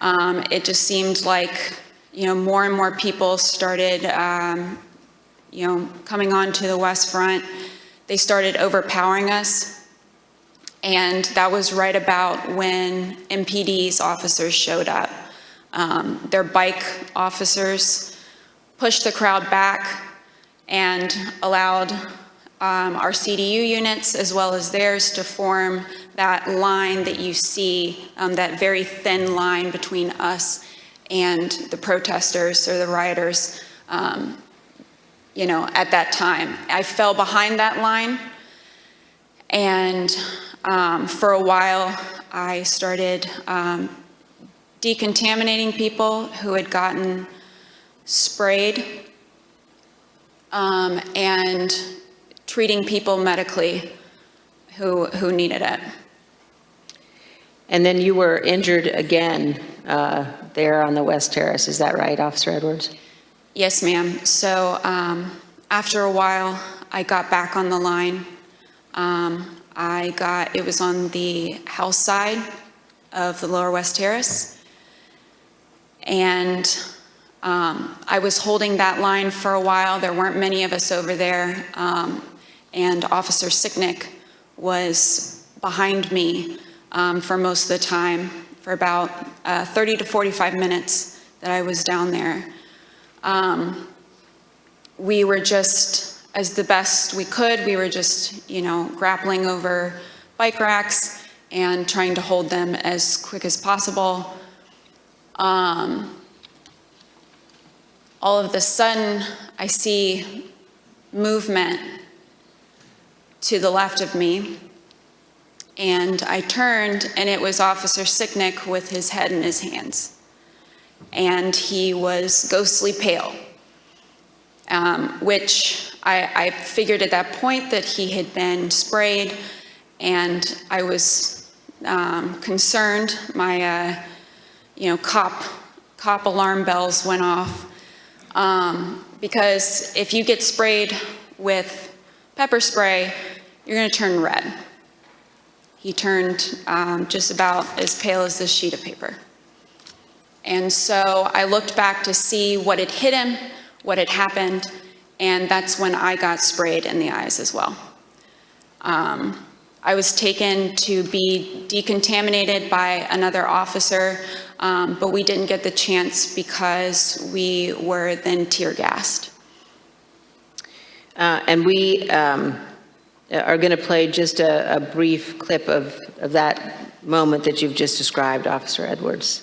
S11: It just seemed like, more and more people started, coming onto the West Front. They started overpowering us. And that was right about when MPD's officers showed up. Their bike officers pushed the crowd back and allowed our CDU units as well as theirs to form that line that you see, that very thin line between us and the protesters or the rioters, at that time. I fell behind that line, and for a while I started decontaminating people who had gotten sprayed and treating people medically who needed it.
S2: And then you were injured again there on the West Terrace, is that right, Officer Edwards?
S11: Yes, ma'am. So after a while, I got back on the line. It was on the house side of the Lower West Terrace. And I was holding that line for a while. There weren't many of us over there. And Officer Sicknick was behind me for most of the time, for about 30 to 45 minutes that I was down there. We were just, as the best we could, we were just, grappling over bike racks and trying to hold them as quick as possible. All of a sudden, I see movement to the left of me, and I turned, and it was Officer Sicknick with his head in his hands, and he was ghostly pale, which I figured at that point that he had been sprayed, and I was concerned. My cop alarm bells went off. Because if you get sprayed with pepper spray, you're going to turn red. He turned just about as pale as this sheet of paper. And so I looked back to see what had hit him, what had happened, and that's when I got sprayed in the eyes as well. I was taken to be decontaminated by another officer, but we didn't get the chance because we were then tear gassed.
S2: And we are going to play just a brief clip of that moment that you've just described, Officer Edwards.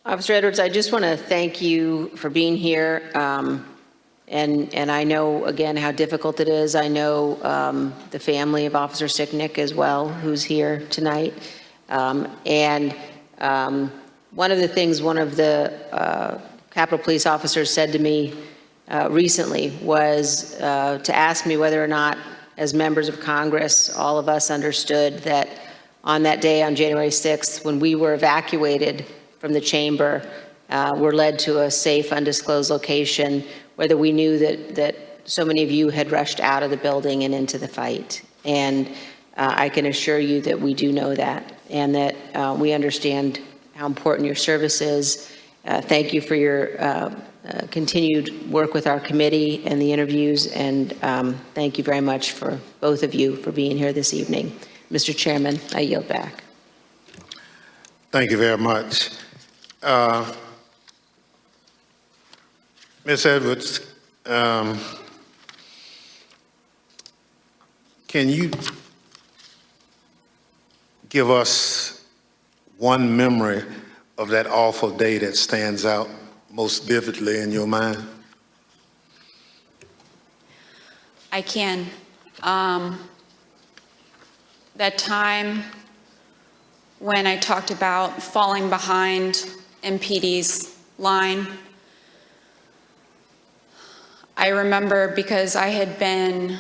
S2: Officer Edwards, I just want to thank you for being here. And I know, again, how difficult it is. I know the family of Officer Sicknick as well, who's here tonight. One of the things one of the Capitol Police officers said to me recently was to ask me whether or not, as members of Congress, all of us understood that on that day, on January 6th, when we were evacuated from the chamber, were led to a safe, undisclosed location, whether we knew that so many of you had rushed out of the building and into the fight. And I can assure you that we do know that, and that we understand how important your service is. Thank you for your continued work with our committee and the interviews, and thank you very much for both of you for being here this evening. Mr. Chairman, I yield back.
S3: Thank you very much. Ms. Edwards, can you give us one memory of that awful day that stands out most vividly in your mind?
S11: I can. That time when I talked about falling behind MPD's line, I remember because I had been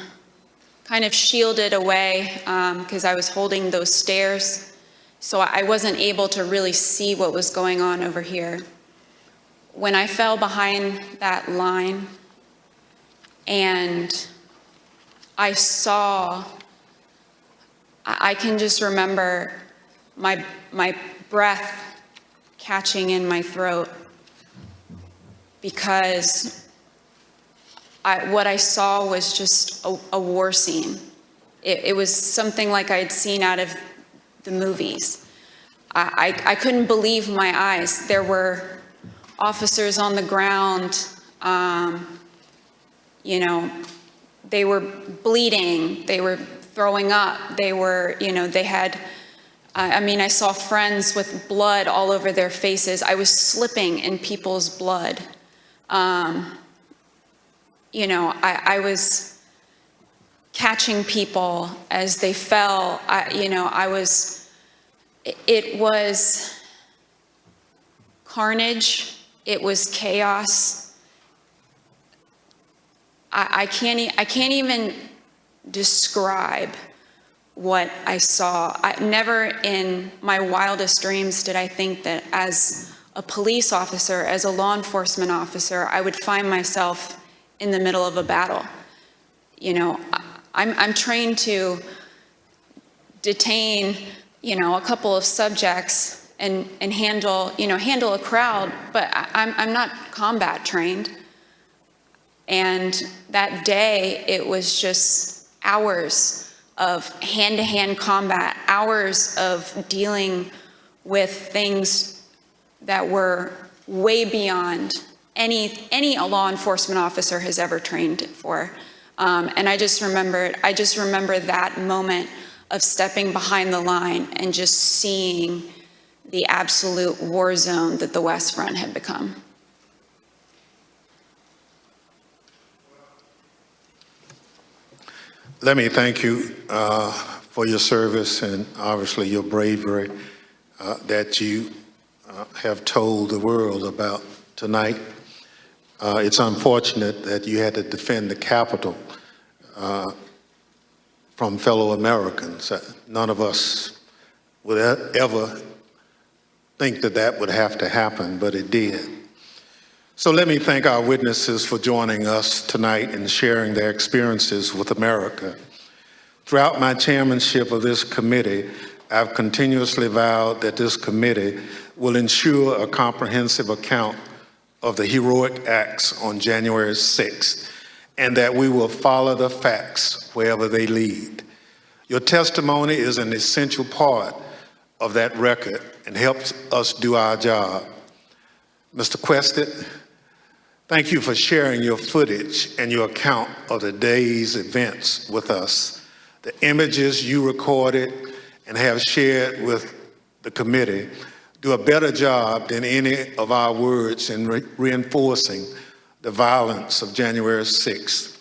S11: kind of shielded away because I was holding those stairs, so I wasn't able to really see what was going on over here. When I fell behind that line and I saw, I can just remember my breath catching in my throat because what I saw was just a war scene. It was something like I had seen out of the movies. I couldn't believe my eyes. There were officers on the ground, you know, they were bleeding, they were throwing up, they were, you know, they had, I mean, I saw friends with blood all over their faces. I was slipping in people's blood. You know, I was catching people as they fell. You know, it was carnage. It was chaos. I can't even describe what I saw. Never in my wildest dreams did I think that as a police officer, as a law enforcement officer, I would find myself in the middle of a battle. You know, I'm trained to detain, you know, a couple of subjects and handle a crowd, but I'm not combat trained. And that day, it was just hours of hand-to-hand combat, hours of dealing with things that were way beyond any law enforcement officer has ever trained for. And I just remember that moment of stepping behind the line and just seeing the absolute war zone that the West Front had become.
S3: Let me thank you for your service and obviously your bravery. that you have told the world about tonight. It's unfortunate that you had to defend the Capitol from fellow Americans. None of us would ever think that that would have to happen, but it did. So let me thank our witnesses for joining us tonight and sharing their experiences with America. Throughout my chairmanship of this committee, I've continuously vowed that this committee will ensure a comprehensive account of the heroic acts on January 6th, and that we will follow the facts wherever they lead. Your testimony is an essential part of that record and helps us do our job. Mr. Quested, thank you for sharing your footage and your account of the day's events with us. The images you recorded and have shared with the committee do a better job than any of our words in reinforcing the violence of January 6th.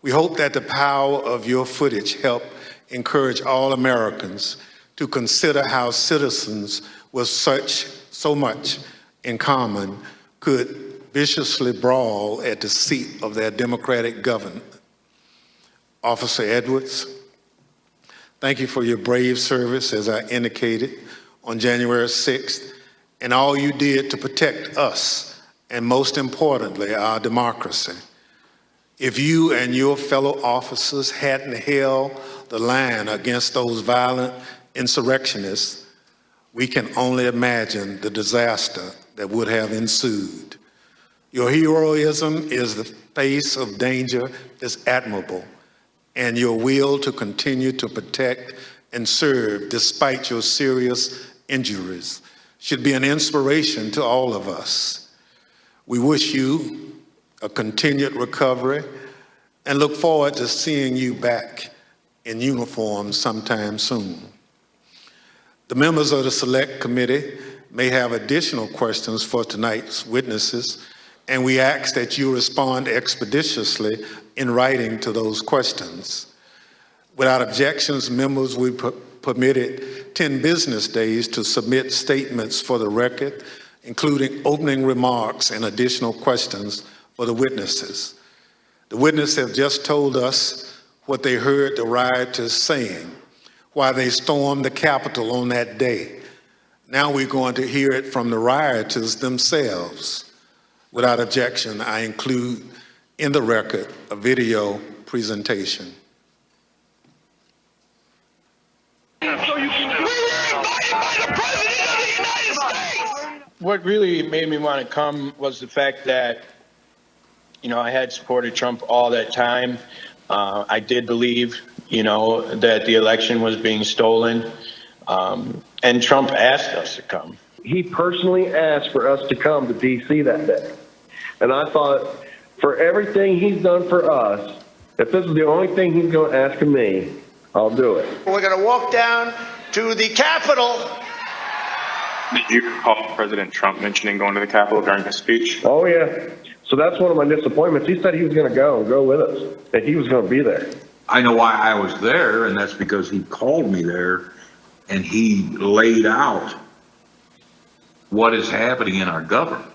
S3: We hope that the power of your footage help encourage all Americans to consider how citizens with so much in common could viciously brawl at the seat of their democratic government. Officer Edwards, thank you for your brave service, as I indicated, on January 6th, and all you did to protect us, and most importantly, our democracy. If you and your fellow officers hadn't held the line against those violent insurrectionists, we can only imagine the disaster that would have ensued. Your heroism is the face of danger is admirable, and your will to continue to protect and serve despite your serious injuries should be an inspiration to all of us. We wish you a continued recovery and look forward to seeing you back in uniform sometime soon. The members of the Select Committee may have additional questions for tonight's witnesses, and we ask that you respond expeditiously in writing to those questions. Without objections, members will be permitted 10 business days to submit statements for the record, including opening remarks and additional questions for the witnesses. The witnesses have just told us what they heard the rioters saying while they stormed the Capitol on that day. Now we're going to hear it from the rioters themselves. Without objection, I include in the record a video presentation.
S4: What really made me want to come was the fact that, I had supported Trump all that time. I did believe, that the election was being stolen, and Trump asked us to come.
S5: He personally asked for us to come to D.C. that day. And I thought, for everything he's done for us, if this is the only thing he's going to ask of me, I'll do it.
S22: We're going to walk down to the Capitol.
S7: Did you recall President Trump mentioning going to the Capitol during his speech?
S5: Oh, yeah. So that's one of my disappointments. He said he was going to go with us, that he was going to be there.
S9: I know why I was there, and that's because he called me there, and he laid out what is happening in our government.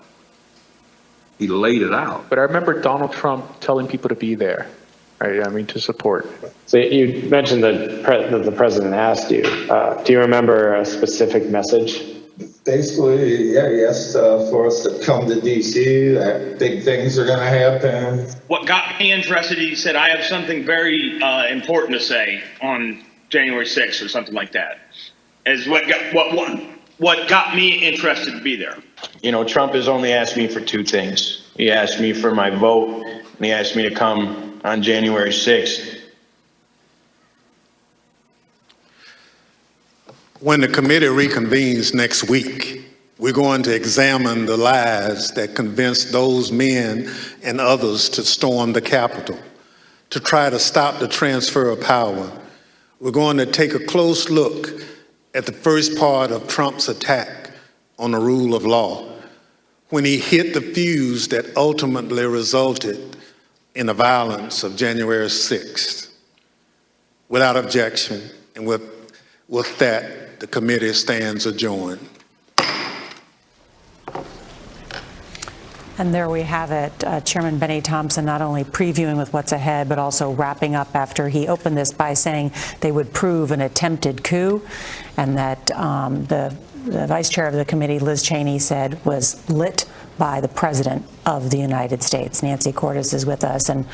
S9: He laid it out.
S10: But I remember Donald Trump telling people to be there, right? I mean, to support.
S18: So you mentioned that the president asked you. Do you remember a specific message?
S19: Basically, yeah, he asked for us to come to D.C., that big things are going to happen.
S20: What got me interested, he said, I have something very important to say on January 6th or something like that, is what got me interested to be there.
S4: Trump has only asked me for two things. He asked me for my vote, and he asked me to come on January 6th.
S3: When the committee reconvenes next week, we're going to examine the lies that convinced those men and others to storm the Capitol, to try to stop the transfer of power. We're going to take a close look at the first part of Trump's attack on the rule of law, when he hit the fuse that ultimately resulted in the violence of January 6th. Without objection, and with that, The committee stands adjourned.
S6: And there we have it. Chairman Benny Thompson not only previewing with what's ahead, but also wrapping up after he opened this by saying they would prove an attempted coup, and that the vice chair of the committee, Liz Cheney, said was lit by the President of the United States. Nancy Cordes is with us, and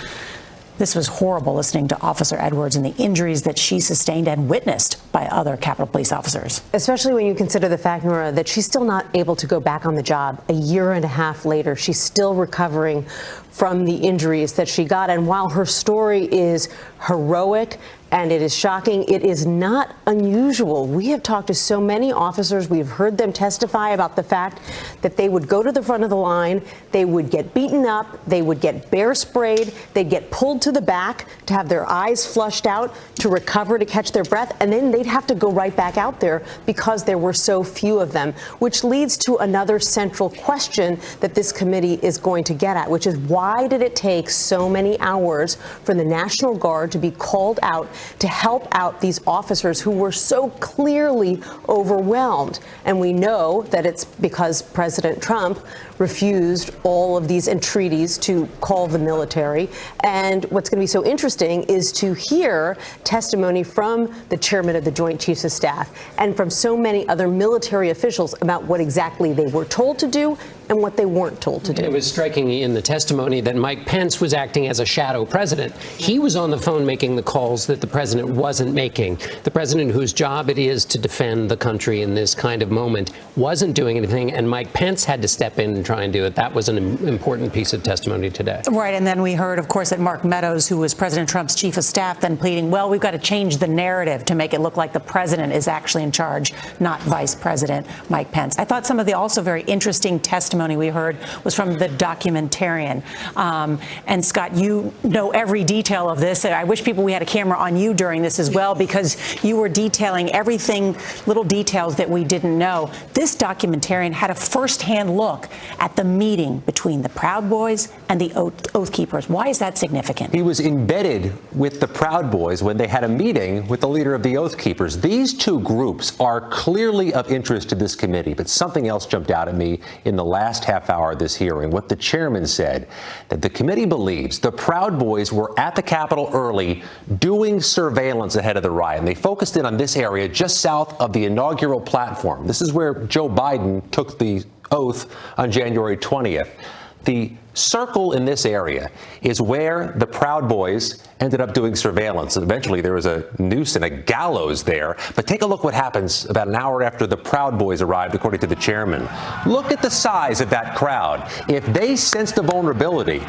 S6: this was horrible listening to Officer Edwards and the injuries that she sustained and witnessed by other Capitol Police officers.
S8: Especially when you consider the fact, Nora, that she's still not able to go back on the job a year and a half later. She's still recovering from the injuries that she got. And while her story is heroic and it is shocking, it is not unusual. We have talked to so many officers. We've heard them testify about the fact that they would go to the front of the line, they would get beaten up, they would get bear sprayed, they'd get pulled to the back to have their eyes flushed out, to recover, to catch their breath, and then they'd have to go right back out there because there were so few of them, which leads to another central question that this committee is going to get at, which is why did it take so many hours for the National Guard to be called out to help out these officers who were so clearly overwhelmed? And we know that it's because President Trump refused all of these entreaties to call the military. And what's going to be so interesting is to hear testimony from the chairman of the Joint Chiefs of Staff and from so many other military officials about what exactly they were told to do and what they weren't told to do.
S14: It was striking in the testimony that Mike Pence was acting as a shadow president. He was on the phone making the calls that the president wasn't making. The president, whose job it is to defend the country in this kind of moment, wasn't doing anything, and Mike Pence had to step in and try and do it. That was an important piece of testimony today.
S6: Right, and then we heard, of course, that Mark Meadows, who was President Trump's chief of staff, then pleading, well, we've got to change the narrative to make it look like the president is actually in charge, not Vice President Mike Pence. I thought some of the also very interesting testimony we heard was from the documentarian. And Scott, you know every detail of this. I wish we had a camera on you during this as well, because you were detailing everything, little details that we didn't know. This documentarian had a firsthand look at the meeting between the Proud Boys and the Oath Keepers. Why is that significant?
S15: He was embedded with the Proud Boys when they had a meeting with the leader of the Oath Keepers. These two groups are clearly of interest to this committee, but something else jumped out at me in the last half hour of this hearing. What the chairman said, that the committee believes the Proud Boys were at the Capitol early doing surveillance ahead of the riot. And they focused in on this area just south of the inaugural platform. This is where Joe Biden took the oath on January 20th. The circle in this area is where the Proud Boys ended up doing surveillance. And eventually there was a noose and a gallows there. But take a look what happens about an hour after the Proud Boys arrived, according to the chairman. Look at the size of that crowd. If they sensed a vulnerability,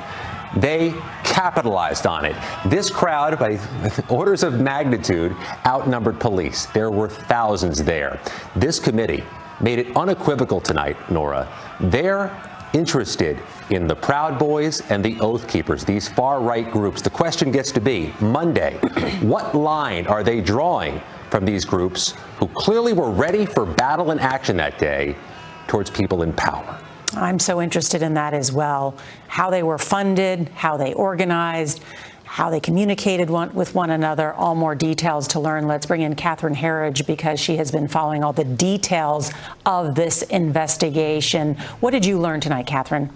S15: they capitalized on it. This crowd, by orders of magnitude, outnumbered police. There were thousands there. This committee made it unequivocal tonight, Nora. They're interested in the Proud Boys and the Oath Keepers, these far-right groups. The question gets to be, Monday, what line are they drawing from these groups who clearly were ready for battle and action that day towards people in power?
S6: I'm so interested in that as well. How they were funded, how they organized, how they communicated with one another, all more details to learn. Let's bring in Catherine Herridge, because she has been following all the details of this investigation. What did you learn tonight, Catherine?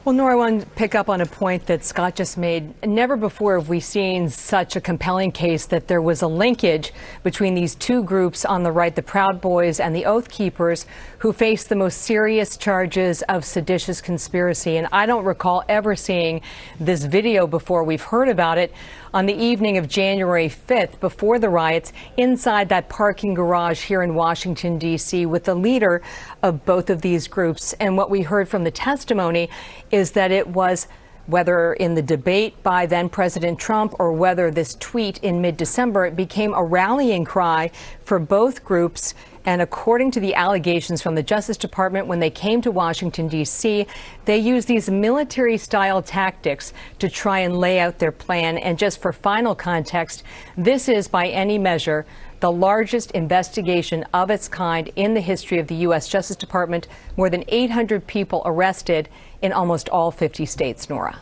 S16: Well, Nora, I want to pick up on a point that Scott just made. Never before have we seen such a compelling case that there was a linkage between these two groups on the right, the Proud Boys and the Oath Keepers, who faced the most serious charges of seditious conspiracy. And I don't recall ever seeing this video before. We've heard about it on the evening of January 5th, before the riots, inside that parking garage here in Washington, D.C., with the leader of both of these groups. And what we heard from the testimony is that it was, whether in the debate by then President Trump or whether this tweet in mid-December, it became a rallying cry for both groups. And according to the allegations from the Justice Department, when they came to Washington, D.C., they used these military-style tactics to try and lay out their plan. And just for final context, this is, by any measure, the largest investigation of its kind in the history of the U.S. Justice Department. More than 800 people arrested in almost all 50 states, Nora.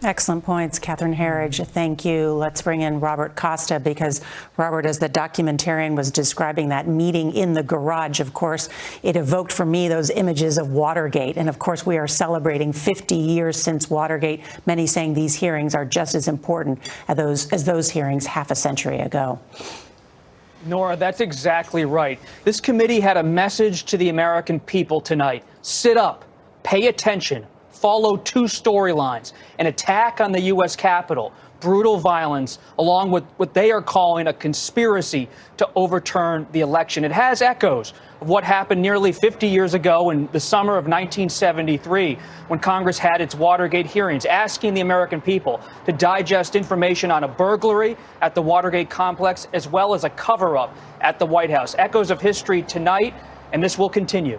S6: Excellent points, Catherine Herridge. Thank you. Let's bring in Robert Costa, because Robert, as the documentarian was describing that meeting in the garage, of course, it evoked for me those images of Watergate. And of course, we are celebrating 50 years since Watergate, many saying these hearings are just as important as those hearings half a century ago.
S17: Nora, that's exactly right. This committee had a message to the American people tonight. Sit up, pay attention, follow two storylines: an attack on the U.S. Capitol, brutal violence, along with what they are calling a conspiracy to overturn the election. It has echoes of what happened nearly 50 years ago in the summer of 1973, when Congress had its Watergate hearings, asking the American people to digest information on a burglary at the Watergate complex, as well as a cover-up at the White House. Echoes of history tonight, and this will continue.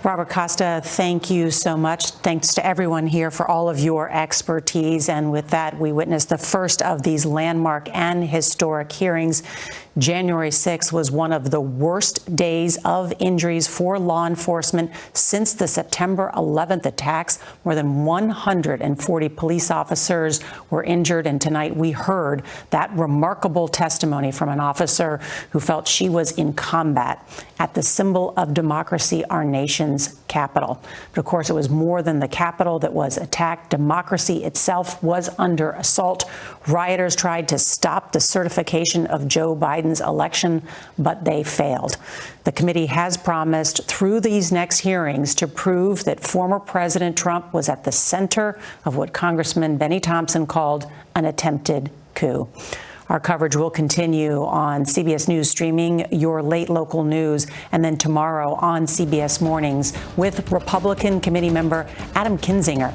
S6: Robert Costa, thank you so much. Thanks to everyone here for all of your expertise. And with that, we witnessed the first of these landmark and historic hearings. January 6th was one of the worst days of injuries for law enforcement since the September 11th attacks. More than 140 police officers were injured, and tonight we heard that remarkable testimony from an officer who felt she was in combat at the symbol of democracy, our nation's Capitol. But of course, it was more than the Capitol that was attacked. Democracy itself was under assault. Rioters tried to stop the certification of Joe Biden's election, but they failed. The committee has promised through these next hearings to prove that former President Trump was at the center of what Congressman Benny Thompson called an attempted coup. Our coverage will continue on CBS News streaming, your late local news, and then tomorrow on CBS Mornings with Republican committee member Adam Kinzinger.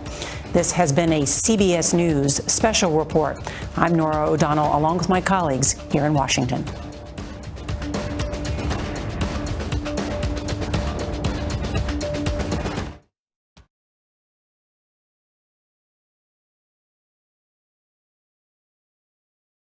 S6: This has been a CBS News special report. I'm Nora O'Donnell, along with my colleagues here in Washington.